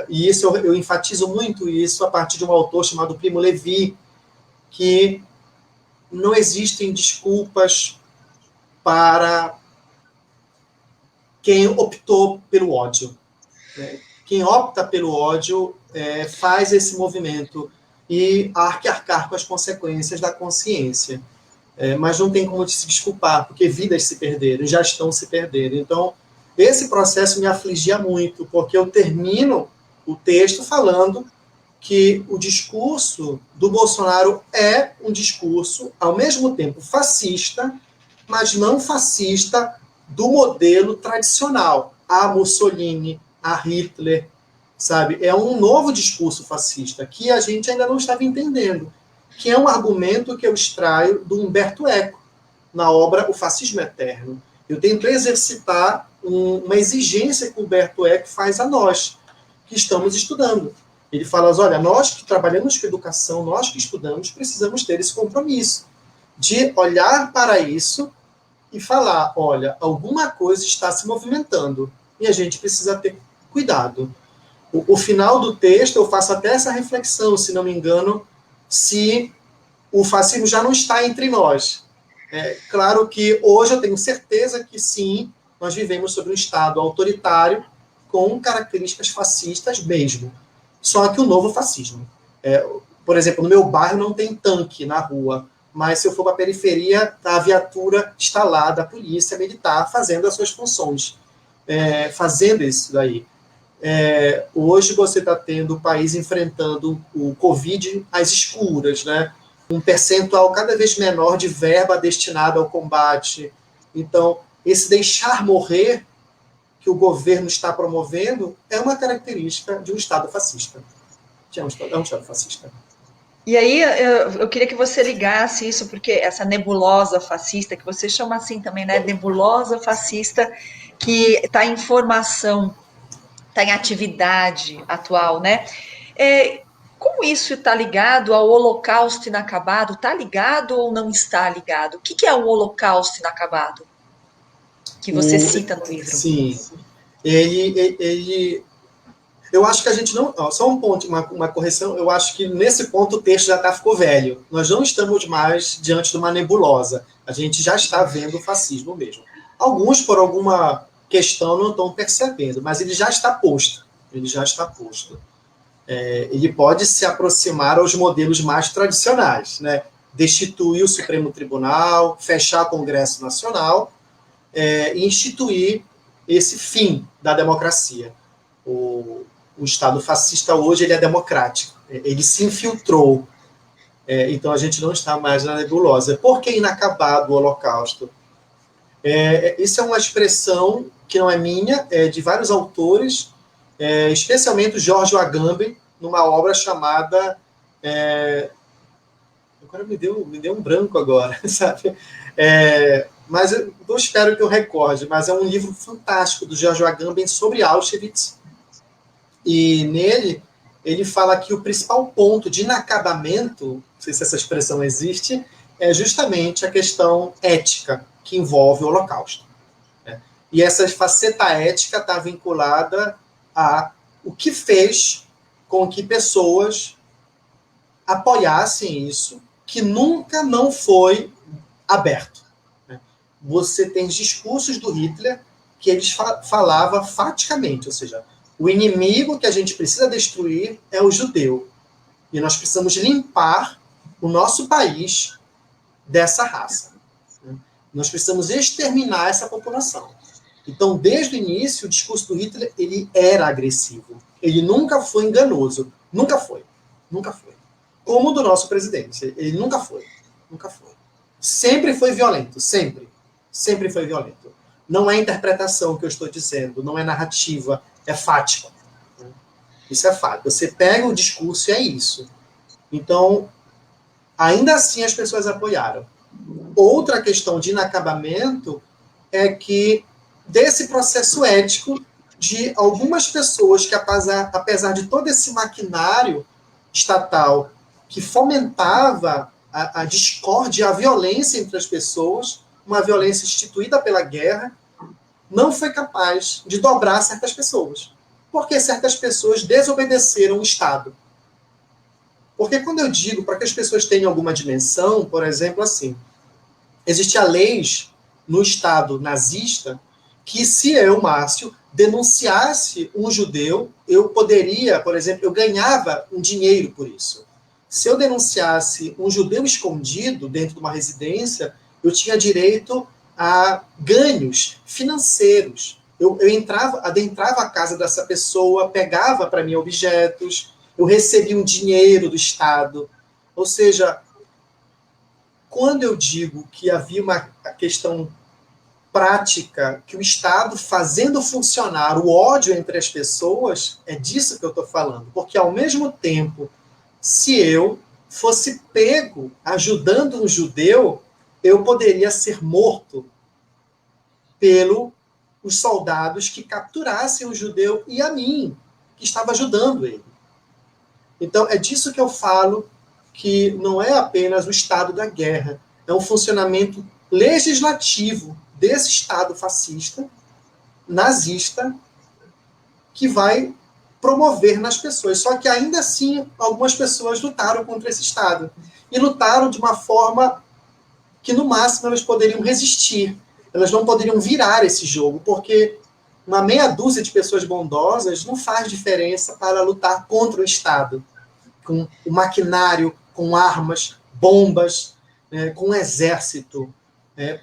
E isso eu enfatizo muito isso a partir de um autor chamado Primo Levi, que não existem desculpas para quem optou pelo ódio. Né? Quem opta pelo ódio faz esse movimento e arcar com as consequências da consciência. Mas não tem como se desculpar, porque vidas se perderam, já estão se perdendo. Então, esse processo me afligia muito, porque eu termino o texto falando que o discurso do Bolsonaro é um discurso, ao mesmo tempo, fascista, mas não fascista do modelo tradicional, a Mussolini, a Hitler, sabe? É um novo discurso fascista que a gente ainda não estava entendendo, que é um argumento que eu extraio do Umberto Eco, na obra O Fascismo Eterno. Eu tento exercitar uma exigência que o Umberto Eco faz a nós, que estamos estudando. Ele fala, olha, nós que trabalhamos com educação, nós que estudamos, precisamos ter esse compromisso de olhar para isso e falar, olha, alguma coisa está se movimentando e a gente precisa ter cuidado. O final do texto, eu faço até essa reflexão, se não me engano, se o fascismo já não está entre nós. Claro que hoje eu tenho certeza que sim, nós vivemos sob um Estado autoritário com características fascistas mesmo. Só que o novo fascismo. Por exemplo, no meu bairro não tem tanque na rua, mas se eu for para a periferia, a viatura está lá, da polícia militar, fazendo as suas funções, fazendo isso daí. Hoje você está tendo o país enfrentando o Covid às escuras, né? Um percentual cada vez menor de verba destinada ao combate. Então, esse deixar morrer que o governo está promovendo é uma característica de um Estado fascista. É um Estado fascista. E aí eu queria que você ligasse isso, porque essa nebulosa fascista, que você chama assim também, né? Nebulosa fascista, que está em formação, está em atividade atual, né? Como isso está ligado ao Holocausto Inacabado? Está ligado ou não está ligado? O que é o Holocausto Inacabado? Que você cita no livro. Sim. Eu acho que a gente não... Só um ponto, uma correção. Eu acho que nesse ponto o texto já ficou velho. Nós não estamos mais diante de uma nebulosa. A gente já está vendo o fascismo mesmo. Alguns, por alguma questão, não estão percebendo, mas ele já está posto. Ele pode se aproximar aos modelos mais tradicionais, né? Destituir o Supremo Tribunal, fechar o Congresso Nacional, e instituir esse fim da democracia. O Estado fascista hoje ele é democrático, ele se infiltrou, então a gente não está mais na nebulosa. Por que inacabado o Holocausto? Isso é uma expressão que não é minha, é de vários autores, especialmente o George Agamben, numa obra chamada... agora me deu um branco agora, sabe? Mas eu espero que eu recorde, mas é um livro fantástico do George Agamben sobre Auschwitz, e nele ele fala que o principal ponto de inacabamento, não sei se essa expressão existe, é justamente a questão ética que envolve o Holocausto. E essa faceta ética está vinculada a o que fez com que pessoas apoiassem isso, que nunca não foi aberto. Você tem discursos do Hitler que eles falava faticamente, ou seja, o inimigo que a gente precisa destruir é o judeu. E nós precisamos limpar o nosso país dessa raça. Nós precisamos exterminar essa população. Então, desde o início, o discurso do Hitler ele era agressivo. Ele nunca foi enganoso. Nunca foi. Nunca foi. Como o do nosso presidente. Ele nunca foi. Nunca foi. Sempre foi violento. Sempre. Sempre foi violento. Não é interpretação que eu estou dizendo. Não é narrativa. É fático. Isso é fato. Você pega o discurso e é isso. Então, ainda assim as pessoas apoiaram. Outra questão de inacabamento é que desse processo ético de algumas pessoas que, apesar de todo esse maquinário estatal que fomentava a discórdia e a violência entre as pessoas, uma violência instituída pela guerra, não foi capaz de dobrar certas pessoas. Porque certas pessoas desobedeceram o Estado. Porque quando eu digo para que as pessoas tenham alguma dimensão, por exemplo, assim, existia leis no Estado nazista que se eu, Márcio, denunciasse um judeu, eu poderia, por exemplo, eu ganhava um dinheiro por isso. Se eu denunciasse um judeu escondido dentro de uma residência, eu tinha direito a ganhos financeiros. Eu adentrava a casa dessa pessoa, pegava para mim objetos, eu recebia um dinheiro do Estado. Ou seja, quando eu digo que havia uma questão prática, que o Estado fazendo funcionar o ódio entre as pessoas, é disso que eu estou falando. Porque, ao mesmo tempo, se eu fosse pego ajudando um judeu, eu poderia ser morto pelos soldados que capturassem o judeu e a mim, que estava ajudando ele. Então, é disso que eu falo, que não é apenas o estado da guerra, é um funcionamento legislativo desse Estado fascista, nazista, que vai promover nas pessoas. Só que ainda assim, algumas pessoas lutaram contra esse Estado. E lutaram de uma forma que, no máximo, elas poderiam resistir. Elas não poderiam virar esse jogo, porque uma meia dúzia de pessoas bondosas não faz diferença para lutar contra o Estado, com o maquinário, com armas, bombas, com um exército.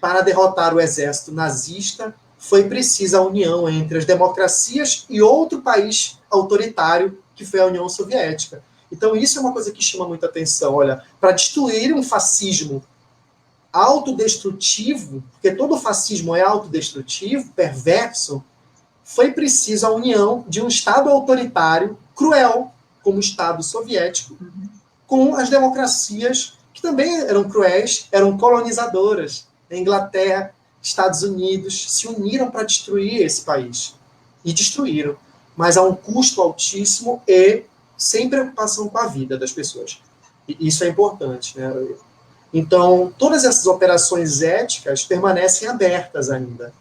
Para derrotar o exército nazista, foi precisa a união entre as democracias e outro país autoritário, que foi a União Soviética. Então, isso é uma coisa que chama muita atenção. Olha, para destruir um fascismo autodestrutivo, porque todo fascismo é autodestrutivo, perverso, foi preciso a união de um Estado autoritário, cruel, como o Estado soviético, com as democracias que também eram cruéis, eram colonizadoras. A Inglaterra, Estados Unidos se uniram para destruir esse país. E destruíram. Mas a um custo altíssimo e sem preocupação com a vida das pessoas. E isso é importante, né? Então, todas essas operações éticas permanecem abertas ainda.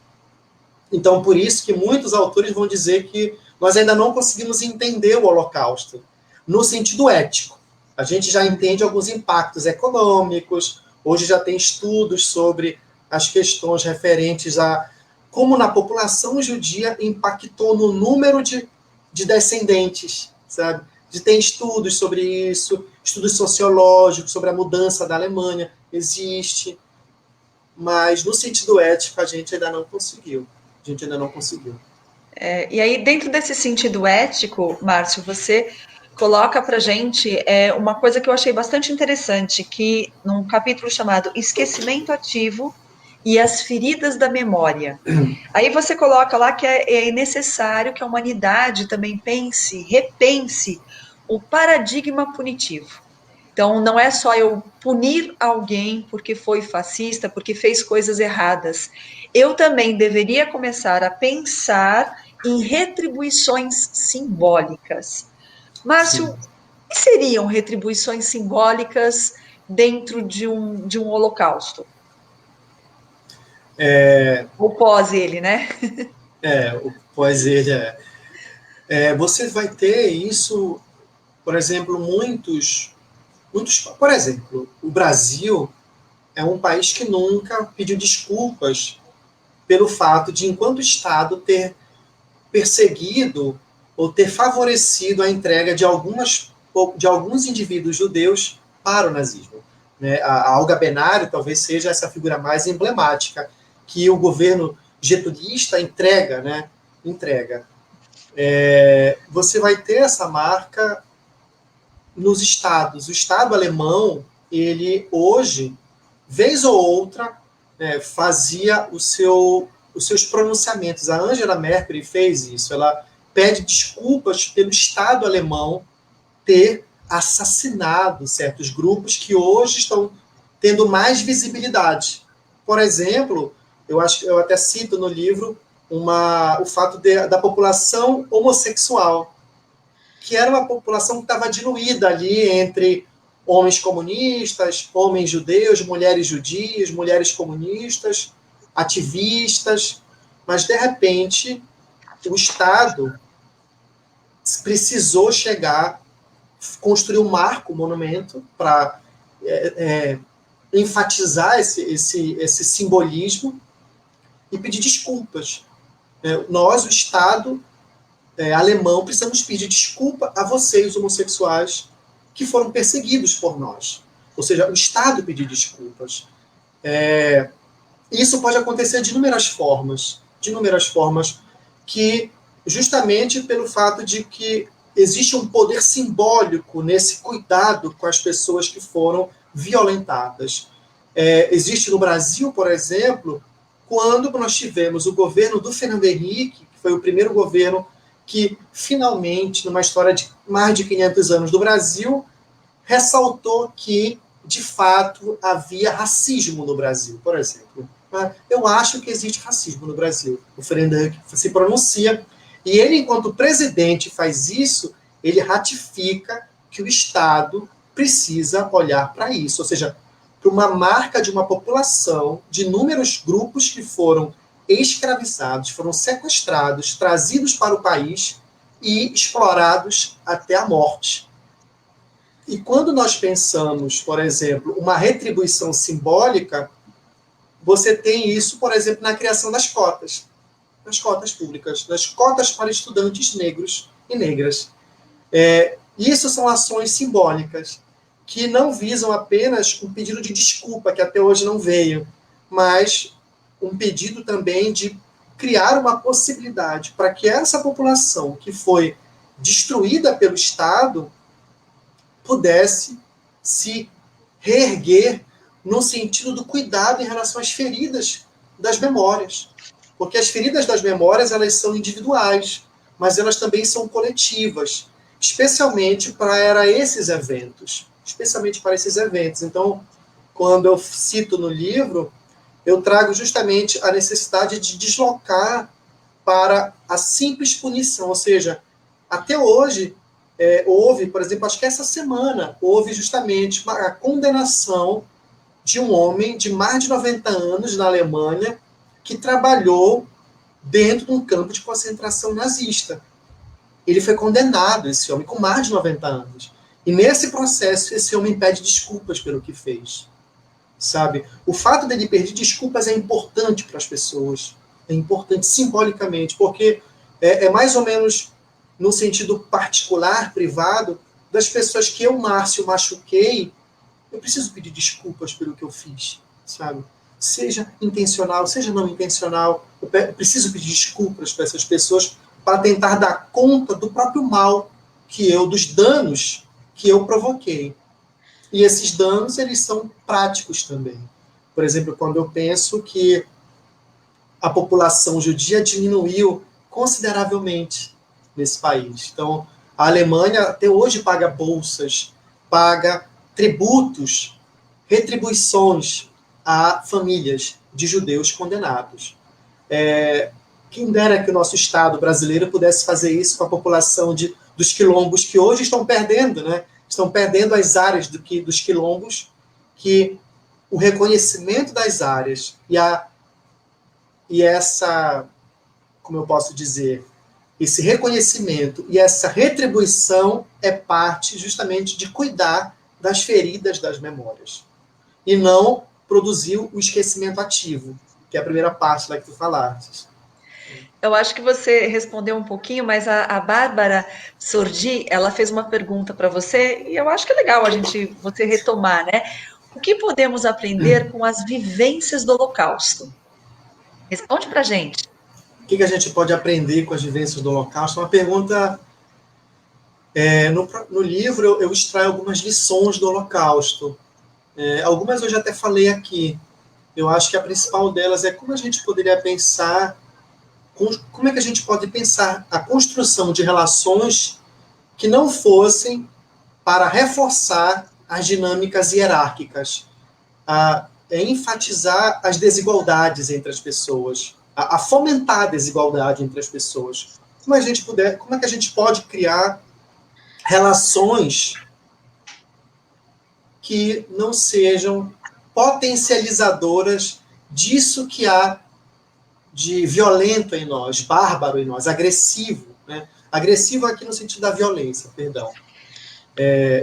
Então, por isso que muitos autores vão dizer que nós ainda não conseguimos entender o Holocausto no sentido ético. A gente já entende alguns impactos econômicos, hoje já tem estudos sobre as questões referentes a como na população judia impactou no número de descendentes, sabe? Tem estudos sobre isso, estudos sociológicos sobre a mudança da Alemanha, existe, mas no sentido ético a gente ainda não conseguiu. E aí, dentro desse sentido ético, Márcio, você coloca para a gente uma coisa que eu achei bastante interessante, que num capítulo chamado Esquecimento Ativo e as feridas da memória. Aí você coloca lá que é necessário que a humanidade também repense o paradigma punitivo. Então, não é só eu punir alguém porque foi fascista, porque fez coisas erradas. Eu também deveria começar a pensar em retribuições simbólicas. Márcio, Sim. o que seriam retribuições simbólicas dentro de um holocausto? Ou pós ele, né? Pois ele você vai ter isso, por exemplo, por exemplo, o Brasil é um país que nunca pediu desculpas pelo fato de, enquanto Estado, ter perseguido ou ter favorecido a entrega de alguns indivíduos judeus para o nazismo. Né? A Olga Benário talvez seja essa figura mais emblemática, que o governo getulista entrega. Você vai ter essa marca nos estados. O Estado alemão, ele hoje, vez ou outra, fazia os seus pronunciamentos. A Angela Merkel fez isso. Ela pede desculpas pelo Estado alemão ter assassinado certos grupos que hoje estão tendo mais visibilidade. Por exemplo, eu até cito no livro o fato da população homossexual, que era uma população que estava diluída ali entre homens comunistas, homens judeus, mulheres judias, mulheres comunistas, ativistas, mas, de repente, o Estado precisou construir um marco, um monumento, para enfatizar esse simbolismo e pedir desculpas. Nós, o Estado alemão, precisamos pedir desculpa a vocês, homossexuais, que foram perseguidos por nós. Ou seja, o Estado pedir desculpas. Isso pode acontecer de inúmeras formas, que justamente pelo fato de que existe um poder simbólico nesse cuidado com as pessoas que foram violentadas. Existe no Brasil, por exemplo, quando nós tivemos o governo do Fernando Henrique, que foi o primeiro governo que, finalmente, numa história de mais de 500 anos do Brasil, ressaltou que, de fato, havia racismo no Brasil, por exemplo. Eu acho que existe racismo no Brasil. O Fernando Henrique se pronuncia, e ele, enquanto presidente, faz isso, ele ratifica que o Estado precisa olhar para isso, ou seja, para uma marca de uma população, de inúmeros grupos que foram escravizados, foram sequestrados, trazidos para o país e explorados até a morte. E quando nós pensamos, por exemplo, uma retribuição simbólica, você tem isso, por exemplo, na criação das cotas públicas, das cotas para estudantes negros e negras. Isso são ações simbólicas, que não visam apenas um pedido de desculpa, que até hoje não veio, mas um pedido também de criar uma possibilidade para que essa população que foi destruída pelo Estado pudesse se reerguer no sentido do cuidado em relação às feridas das memórias. Porque as feridas das memórias, elas são individuais, mas elas também são coletivas, especialmente para esses eventos. Então, quando eu cito no livro, eu trago justamente a necessidade de deslocar para a simples punição. Ou seja, até hoje, houve, por exemplo, acho que essa semana, houve justamente a condenação de um homem de mais de 90 anos na Alemanha que trabalhou dentro de um campo de concentração nazista. Ele foi condenado, esse homem, com mais de 90 anos. E nesse processo, esse homem pede desculpas pelo que fez. Sabe? O fato dele pedir desculpas é importante para as pessoas. É importante simbolicamente, porque é mais ou menos no sentido particular, privado, das pessoas que eu, Márcio, machuquei. Eu preciso pedir desculpas pelo que eu fiz, sabe? Seja intencional, seja não intencional, eu preciso pedir desculpas para essas pessoas para tentar dar conta do próprio mal dos danos que eu provoquei. E esses danos, eles são práticos também. Por exemplo, quando eu penso que a população judia diminuiu consideravelmente nesse país. Então, a Alemanha até hoje paga bolsas, paga tributos, retribuições a famílias de judeus condenados. Quem dera que o nosso Estado brasileiro pudesse fazer isso com a população dos quilombos, que hoje estão perdendo, né? Estão perdendo as áreas dos quilombos, que o reconhecimento das áreas e essa, como eu posso dizer, esse reconhecimento e essa retribuição é parte justamente de cuidar das feridas das memórias. E não produzir o esquecimento ativo, que é a primeira parte lá que tu falaste. Eu acho que você respondeu um pouquinho, mas a Bárbara Sordi, ela fez uma pergunta para você, e eu acho que é legal você retomar, né? O que podemos aprender com as vivências do Holocausto? Responde para a gente. O que a gente pode aprender com as vivências do Holocausto? É uma pergunta... No livro, eu extraio algumas lições do Holocausto. Algumas eu já até falei aqui. Eu acho que a principal delas é como a gente poderia pensar... Como é que a gente pode pensar a construção de relações que não fossem para reforçar as dinâmicas hierárquicas, a enfatizar as desigualdades entre as pessoas, a fomentar a desigualdade entre as pessoas. Como é que a gente pode criar relações que não sejam potencializadoras disso que há de violento em nós, bárbaro em nós, agressivo, né? Agressivo aqui no sentido da violência, perdão.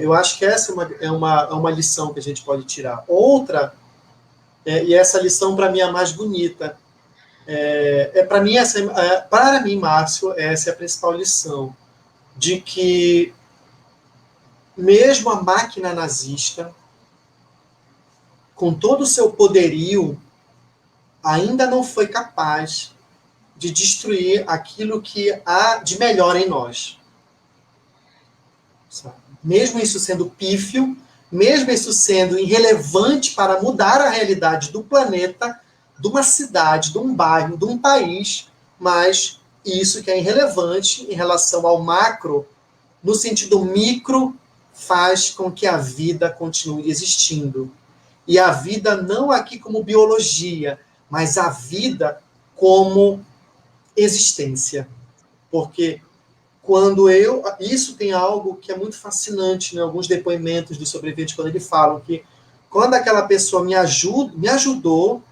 Eu acho que essa é uma lição que a gente pode tirar. Outra, e essa lição para mim é a mais bonita, para mim, Márcio, essa é a principal lição, de que mesmo a máquina nazista, com todo o seu poderio, ainda não foi capaz de destruir aquilo que há de melhor em nós. Mesmo isso sendo pífio, mesmo isso sendo irrelevante para mudar a realidade do planeta, de uma cidade, de um bairro, de um país, mas isso que é irrelevante em relação ao macro, no sentido micro, faz com que a vida continue existindo. E a vida não aqui como biologia, mas a vida como existência. Porque isso tem algo que é muito fascinante, né? Alguns depoimentos dos sobreviventes, quando eles falam que quando aquela pessoa me ajudou,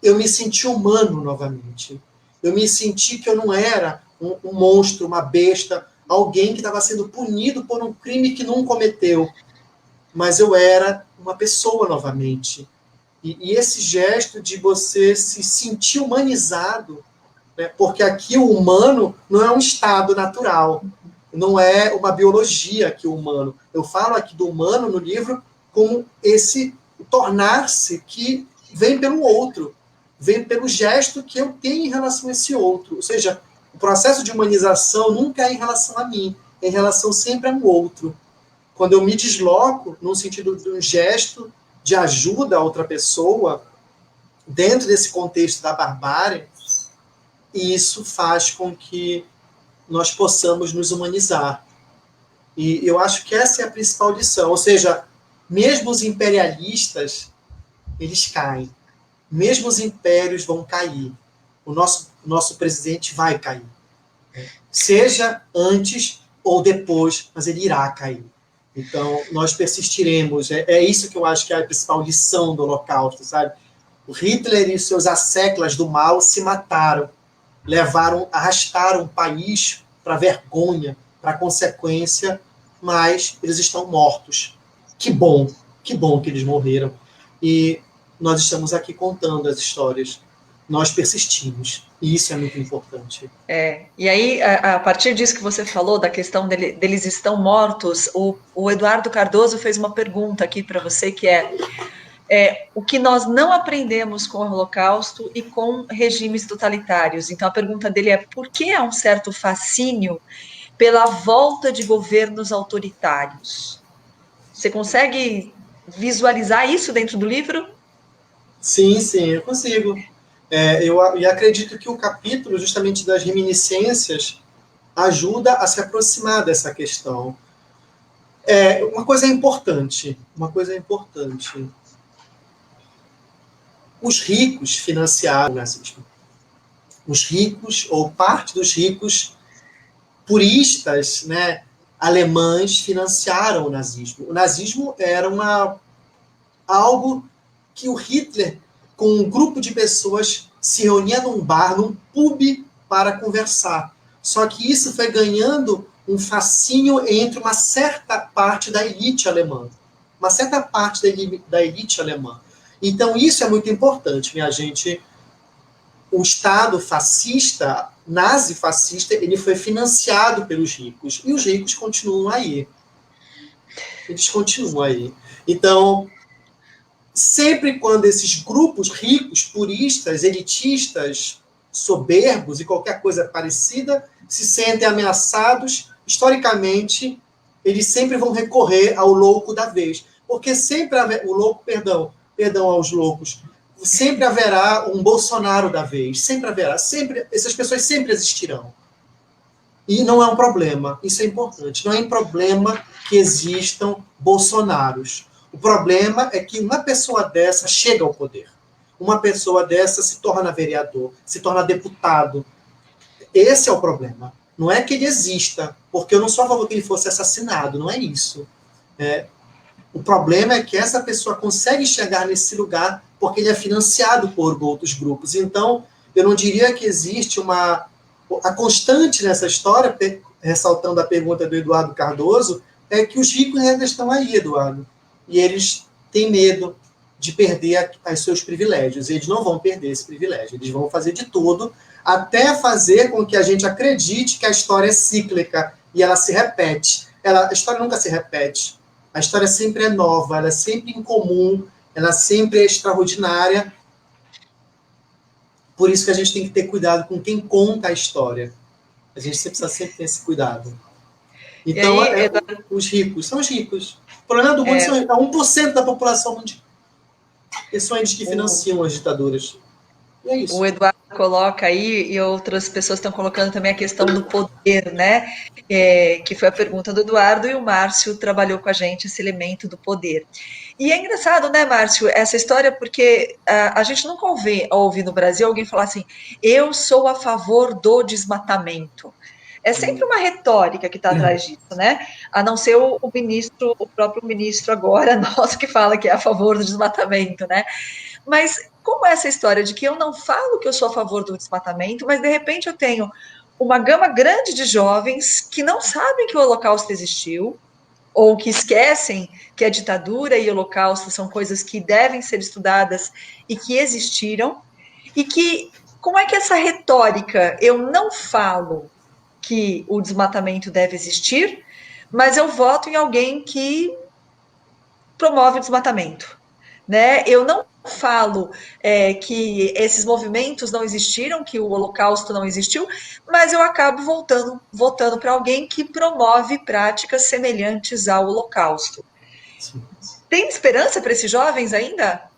eu me senti humano novamente. Eu me senti que eu não era um monstro, uma besta, alguém que estava sendo punido por um crime que não cometeu. Mas eu era uma pessoa novamente. E esse gesto de você se sentir humanizado, né, porque aqui o humano não é um estado natural, não é uma biologia aqui o humano. Eu falo aqui do humano no livro como esse tornar-se que vem pelo outro, vem pelo gesto que eu tenho em relação a esse outro. Ou seja, o processo de humanização nunca é em relação a mim, é em relação sempre ao outro. Quando eu me desloco, no sentido de um gesto de ajuda a outra pessoa, dentro desse contexto da barbárie, isso faz com que nós possamos nos humanizar. E eu acho que essa é a principal lição. Ou seja, mesmo os imperialistas, eles caem. Mesmo os impérios vão cair. O nosso presidente vai cair. Seja antes ou depois, mas ele irá cair. Então, nós persistiremos. É isso que eu acho que é a principal lição do Holocausto, sabe? O Hitler e os seus asseclas do mal se mataram, arrastaram o país para vergonha, para consequência, mas eles estão mortos. Que bom que eles morreram. E nós estamos aqui contando as histórias. Nós persistimos. E isso é muito importante. E aí, a partir disso que você falou, da questão deles estão mortos, o Eduardo Cardoso fez uma pergunta aqui para você, que o que nós não aprendemos com o Holocausto e com regimes totalitários. Então, a pergunta dele é: por que há um certo fascínio pela volta de governos autoritários? Você consegue visualizar isso dentro do livro? Sim, sim, eu consigo. E acredito que o capítulo, justamente das reminiscências, ajuda a se aproximar dessa questão. Uma coisa importante. Os ricos financiaram o nazismo. Os ricos, ou parte dos ricos puristas, né, alemães, financiaram o nazismo. O nazismo era algo que o Hitler, com um grupo de pessoas, se reunia num bar, num pub, para conversar. Só que isso foi ganhando um fascínio entre uma certa parte da elite alemã. Uma certa parte da elite alemã. Então, isso é muito importante, minha gente. O Estado fascista, nazi-fascista, ele foi financiado pelos ricos. E os ricos continuam aí. Eles continuam aí. Então, sempre quando esses grupos ricos, puristas, elitistas, soberbos e qualquer coisa parecida se sentem ameaçados, historicamente, eles sempre vão recorrer ao louco da vez. Porque sempre o louco, perdão aos loucos, sempre haverá um Bolsonaro da vez, sempre haverá, sempre, essas pessoas sempre existirão. E não é um problema, isso é importante, não é um problema que existam Bolsonaros. O problema é que uma pessoa dessa chega ao poder. Uma pessoa dessa se torna vereador, se torna deputado. Esse é o problema. Não é que ele exista, porque eu não sou a favor que ele fosse assassinado, não é isso. O problema é que essa pessoa consegue chegar nesse lugar porque ele é financiado por outros grupos. Então, eu não diria que existe a constante nessa história, ressaltando a pergunta do Eduardo Cardoso, é que os ricos ainda estão aí, Eduardo. E eles têm medo de perder os seus privilégios. Eles não vão perder esse privilégio. Eles vão fazer de tudo até fazer com que a gente acredite que a história é cíclica e ela se repete. A história nunca se repete. A história sempre é nova, ela é sempre incomum, ela sempre é extraordinária. Por isso que a gente tem que ter cuidado com quem conta a história. A gente precisa sempre ter esse cuidado. Então, aí, os ricos são os ricos. O problema do mundo é 1% da população mundial. Eles são eles que financiam as ditaduras. E é isso. O Eduardo coloca aí, e outras pessoas estão colocando também a questão do poder, né? Que foi a pergunta do Eduardo, e o Márcio trabalhou com a gente esse elemento do poder. E é engraçado, né, Márcio, essa história, porque a gente nunca ouve no Brasil alguém falar assim, eu sou a favor do desmatamento. É sempre uma retórica que está atrás disso, né? A não ser o próprio ministro agora, nosso, que fala que é a favor do desmatamento, né? Mas como essa história de que eu não falo que eu sou a favor do desmatamento, mas de repente eu tenho uma gama grande de jovens que não sabem que o Holocausto existiu, ou que esquecem que a ditadura e o Holocausto são coisas que devem ser estudadas e que existiram, e que, como é que essa retórica, eu não falo que o desmatamento deve existir, mas eu voto em alguém que promove o desmatamento, né? Eu não falo que esses movimentos não existiram, que o Holocausto não existiu, mas eu acabo votando para alguém que promove práticas semelhantes ao Holocausto. Sim. Tem esperança para esses jovens ainda?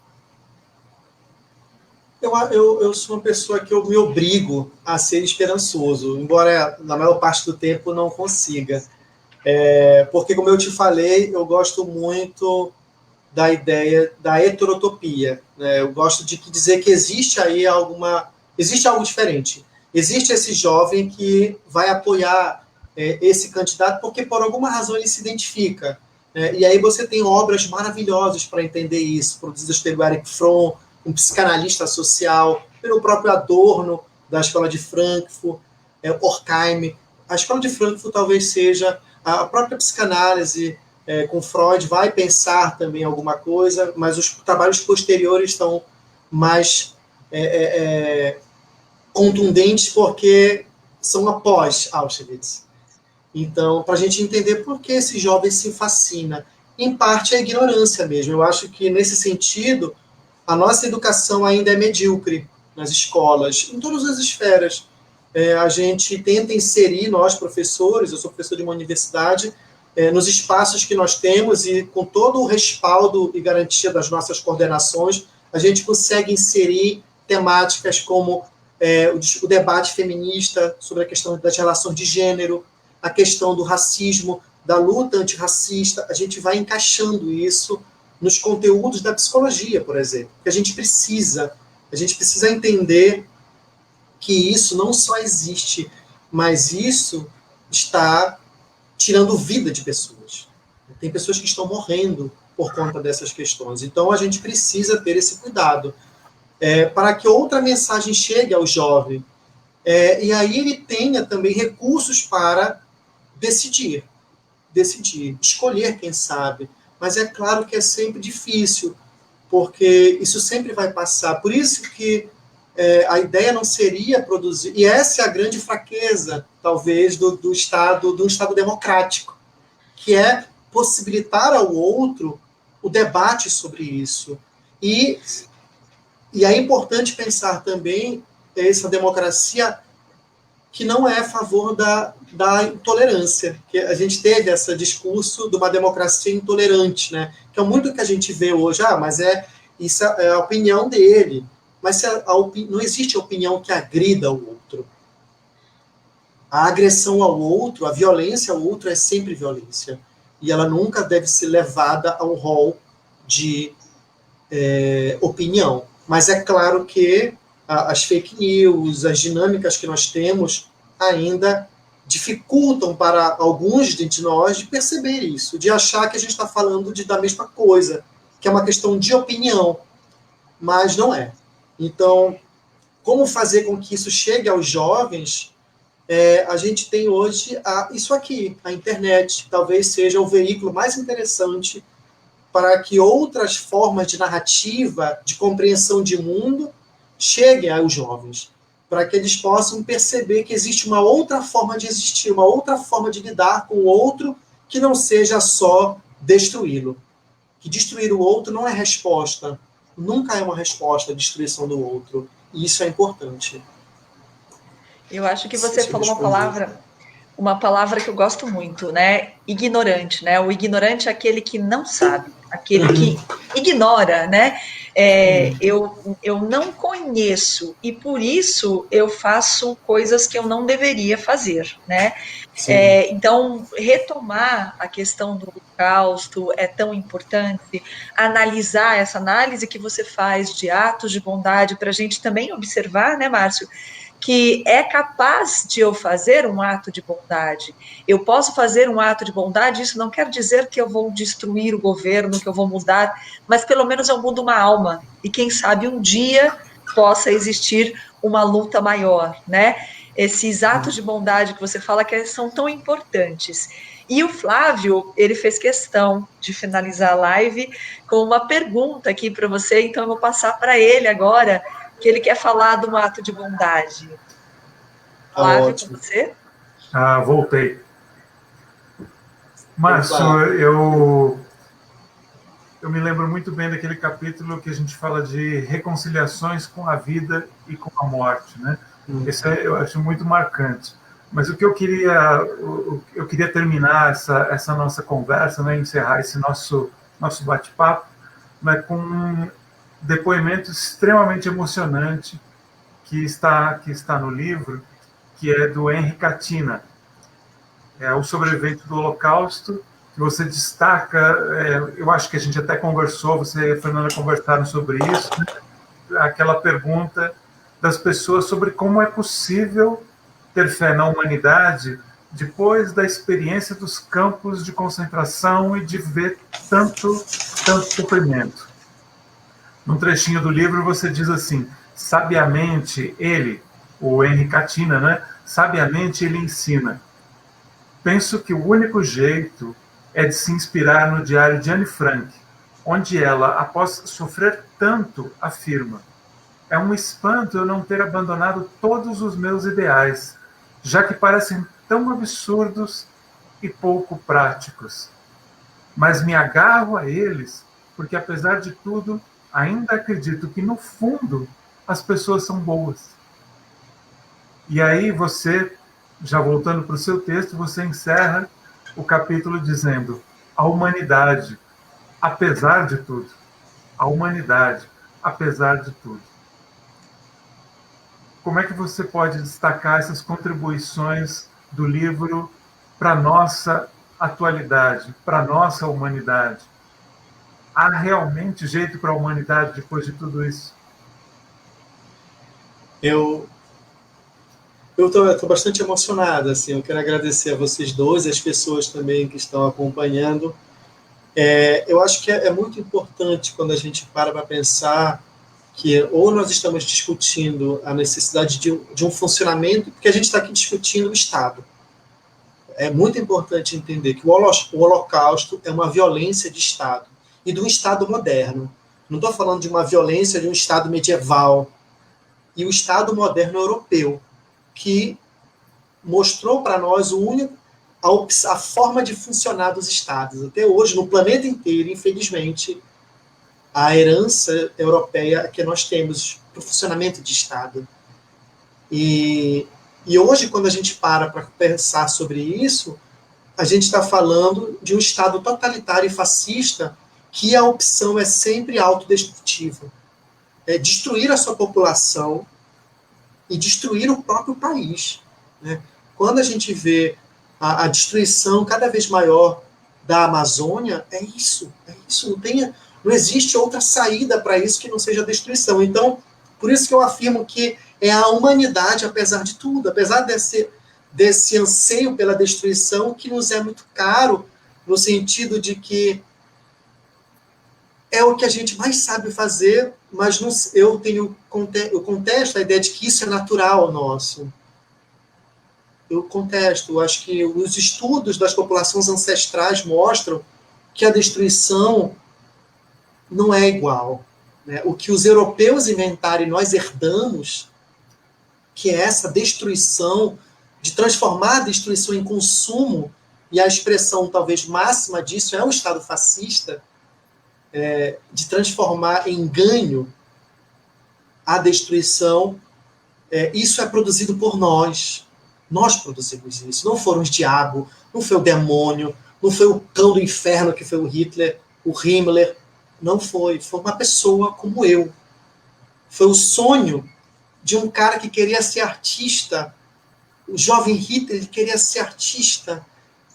Eu sou uma pessoa que eu me obrigo a ser esperançoso, embora na maior parte do tempo não consiga. Porque, como eu te falei, eu gosto muito da ideia da heterotopia. Né? Eu gosto de dizer que existe aí existe algo diferente. Existe esse jovem que vai apoiar esse candidato porque, por alguma razão, ele se identifica. Né? E aí você tem obras maravilhosas para entender isso, produzidas pelo Erich Fromm, um psicanalista social, pelo próprio Adorno, da Escola de Frankfurt, Horkheim. A Escola de Frankfurt talvez seja a própria psicanálise, com Freud, vai pensar também alguma coisa, mas os trabalhos posteriores estão mais contundentes porque são após Auschwitz. Então, para a gente entender por que esse jovem se fascina, em parte é a ignorância mesmo. Eu acho que, nesse sentido, a nossa educação ainda é medíocre nas escolas, em todas as esferas. A gente tenta inserir, nós professores, eu sou professor de uma universidade, nos espaços que nós temos e com todo o respaldo e garantia das nossas coordenações, a gente consegue inserir temáticas como o debate feminista sobre a questão das relações de gênero, a questão do racismo, da luta antirracista. A gente vai encaixando isso nos conteúdos da psicologia, por exemplo. Porque a gente precisa entender que isso não só existe, mas isso está tirando vida de pessoas. Tem pessoas que estão morrendo por conta dessas questões. Então, a gente precisa ter esse cuidado para que outra mensagem chegue ao jovem. E aí ele tenha também recursos para decidir, escolher, quem sabe. Mas é claro que é sempre difícil, porque isso sempre vai passar. Por isso que a ideia não seria produzir, e essa é a grande fraqueza, talvez, do Estado democrático, que é possibilitar ao outro o debate sobre isso. E é importante pensar também essa democracia que não é a favor da intolerância, que a gente teve esse discurso de uma democracia intolerante, né? Que é muito que a gente vê hoje, mas isso é a opinião dele, mas não existe opinião que agrida o outro. A agressão ao outro, a violência ao outro é sempre violência, e ela nunca deve ser levada a um rol de opinião. Mas é claro que as fake news, as dinâmicas que nós temos, ainda dificultam para alguns de nós de perceber isso, de achar que a gente está falando da mesma coisa, que é uma questão de opinião, mas não é. Então, como fazer com que isso chegue aos jovens? A gente tem hoje isso aqui, a internet, talvez seja o veículo mais interessante para que outras formas de narrativa, de compreensão de mundo, cheguem aos jovens, para que eles possam perceber que existe uma outra forma de existir, uma outra forma de lidar com o outro, que não seja só destruí-lo. Que destruir o outro não é resposta, nunca é uma resposta à destruição do outro, e isso é importante. Eu acho que você falou uma palavra que eu gosto muito, né? Ignorante, né? O ignorante é aquele que não sabe, aquele que ignora, né? Eu não conheço e por isso eu faço coisas que eu não deveria fazer, né? Então, retomar a questão do Holocausto é tão importante, analisar essa análise que você faz de atos de bondade para a gente também observar, né, Márcio? Que é capaz de eu fazer um ato de bondade. Eu posso fazer um ato de bondade, isso não quer dizer que eu vou destruir o governo, que eu vou mudar, mas pelo menos eu mudo uma alma. E quem sabe um dia possa existir uma luta maior, né? Esses atos de bondade que você fala que são tão importantes. E o Flávio, ele fez questão de finalizar a live com uma pergunta aqui para você, então eu vou passar para ele agora, que ele quer falar de um ato de bondade. Flávio, com você? Voltei. Márcio, eu me lembro muito bem daquele capítulo que a gente fala de reconciliações com a vida e com a morte, né? Esse eu acho muito marcante. Mas o que eu queria terminar essa nossa conversa, né, encerrar esse nosso bate-papo, né, com um depoimento extremamente emocionante que está no livro, que é do Henry Katina, o sobrevivente do Holocausto, que você destaca, eu acho que a gente até conversou, você e a Fernanda conversaram sobre isso, né? Aquela pergunta das pessoas sobre como é possível ter fé na humanidade depois da experiência dos campos de concentração e de ver tanto sofrimento. Num trechinho do livro você diz assim: sabiamente ele, o Henry Katina, né? Sabiamente ele ensina. Penso que o único jeito é de se inspirar no diário de Anne Frank, onde ela, após sofrer tanto, afirma: é um espanto eu não ter abandonado todos os meus ideais, já que parecem tão absurdos e pouco práticos. Mas me agarro a eles porque, apesar de tudo, ainda acredito que, no fundo, as pessoas são boas. E aí você, já voltando para o seu texto, você encerra o capítulo dizendo: a humanidade, apesar de tudo, a humanidade, apesar de tudo. Como é que você pode destacar essas contribuições do livro para a nossa atualidade, para a nossa humanidade? Há realmente jeito para a humanidade depois de tudo isso? Eu estou bastante emocionado, assim, eu quero agradecer a vocês dois, as pessoas também que estão acompanhando. Eu acho que é muito importante quando a gente para pensar que ou nós estamos discutindo a necessidade de um funcionamento, porque a gente está aqui discutindo o Estado. É muito importante entender que o Holocausto é uma violência de Estado, e de um Estado moderno. Não estou falando de uma violência de um Estado medieval, e o Estado moderno europeu, que mostrou para nós a forma de funcionar dos Estados. Até hoje, no planeta inteiro, infelizmente, a herança europeia que nós temos para o funcionamento de Estado. E hoje, quando a gente para pensar sobre isso, a gente está falando de um Estado totalitário e fascista que a opção é sempre autodestrutiva. É destruir a sua população e destruir o próprio país. Né? Quando a gente vê a destruição cada vez maior da Amazônia, é isso. Não existe outra saída para isso que não seja a destruição. Então, por isso que eu afirmo que é a humanidade, apesar de tudo, apesar desse anseio pela destruição, que nos é muito caro, no sentido de que é o que a gente mais sabe fazer, mas eu contesto a ideia de que isso é natural nosso. Eu acho que os estudos das populações ancestrais mostram que a destruição não é igual. Né? O que os europeus inventaram e nós herdamos, que é essa destruição, de transformar a destruição em consumo, e a expressão talvez máxima disso é o Estado fascista, de transformar em ganho a destruição, isso é produzido por nós. Nós produzimos isso. Não foram os diabos, não foi o demônio, não foi o cão do inferno que foi o Hitler, o Himmler. Não foi. Foi uma pessoa como eu. Foi o sonho de um cara que queria ser artista. O jovem Hitler, ele queria ser artista,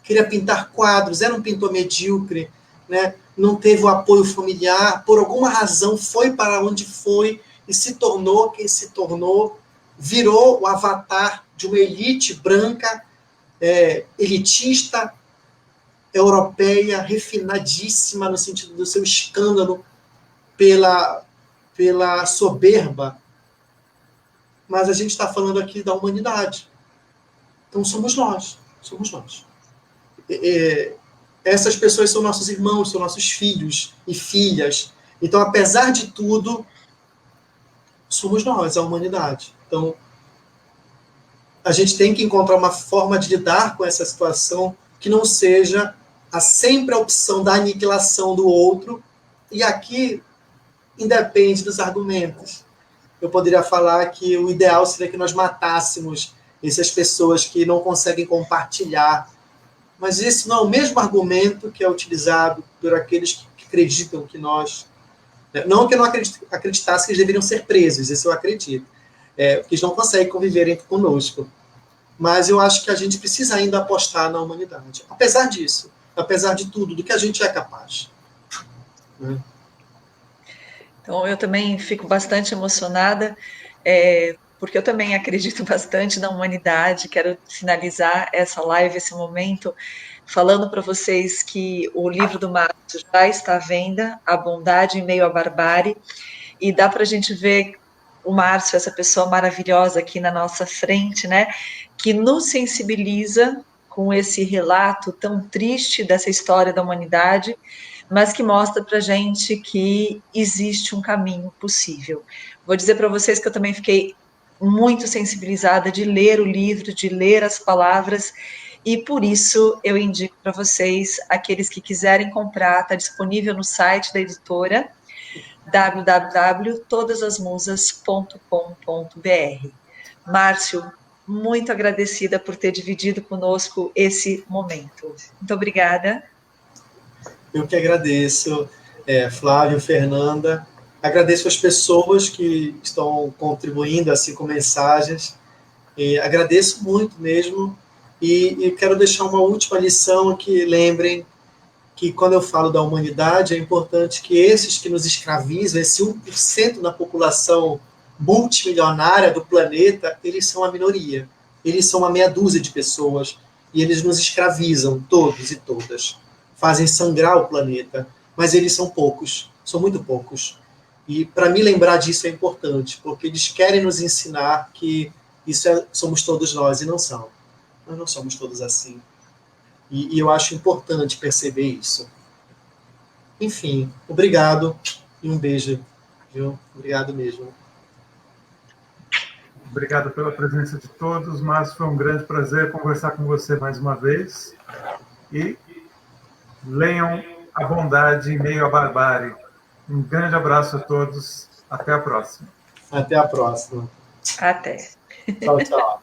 queria pintar quadros, era um pintor medíocre, né? Não teve o apoio familiar, por alguma razão foi para onde foi e se tornou quem se tornou, virou o avatar de uma elite branca, elitista, europeia, refinadíssima no sentido do seu escândalo pela soberba. Mas a gente está falando aqui da humanidade. Então somos nós. Essas pessoas são nossos irmãos, são nossos filhos e filhas. Então, apesar de tudo, somos nós, a humanidade. Então, a gente tem que encontrar uma forma de lidar com essa situação que não seja sempre a opção da aniquilação do outro, e aqui independe dos argumentos. Eu poderia falar que o ideal seria que nós matássemos essas pessoas que não conseguem compartilhar, mas esse não é o mesmo argumento que é utilizado por aqueles que acreditam que nós... Não que eu não acreditasse que eles deveriam ser presos, isso eu acredito, porque eles não conseguem conviver conosco. Mas eu acho que a gente precisa ainda apostar na humanidade. Apesar disso, apesar de tudo, do que a gente é capaz. Né? Então, eu também fico bastante emocionada, porque eu também acredito bastante na humanidade. Quero finalizar essa live, esse momento, falando para vocês que o livro do Márcio já está à venda, A Bondade em Meio à Barbárie, e dá para a gente ver o Márcio, essa pessoa maravilhosa aqui na nossa frente, né, que nos sensibiliza com esse relato tão triste dessa história da humanidade, mas que mostra para a gente que existe um caminho possível. Vou dizer para vocês que eu também fiquei muito sensibilizada de ler o livro, de ler as palavras, e por isso eu indico para vocês, aqueles que quiserem comprar, está disponível no site da editora, www.todasasmusas.com.br. Márcio, muito agradecida por ter dividido conosco esse momento. Muito obrigada. Eu que agradeço, Flávio, Fernanda. Agradeço as pessoas que estão contribuindo assim com mensagens. E agradeço muito mesmo. E quero deixar uma última lição aqui. Lembrem que quando eu falo da humanidade, é importante que esses que nos escravizam, esse 1% da população multimilionária do planeta, eles são a minoria. Eles são uma meia dúzia de pessoas e eles nos escravizam, todos e todas. Fazem sangrar o planeta, mas eles são poucos, são muito poucos. E para mim lembrar disso é importante, porque eles querem nos ensinar que somos todos nós, e não são. Nós não somos todos assim. E eu acho importante perceber isso. Enfim, obrigado e um beijo. Viu? Obrigado mesmo. Obrigado pela presença de todos, mas foi um grande prazer conversar com você mais uma vez. E leiam A Bondade em Meio à Barbárie. Um grande abraço a todos. Até a próxima. Até a próxima. Até. Tchau, tchau.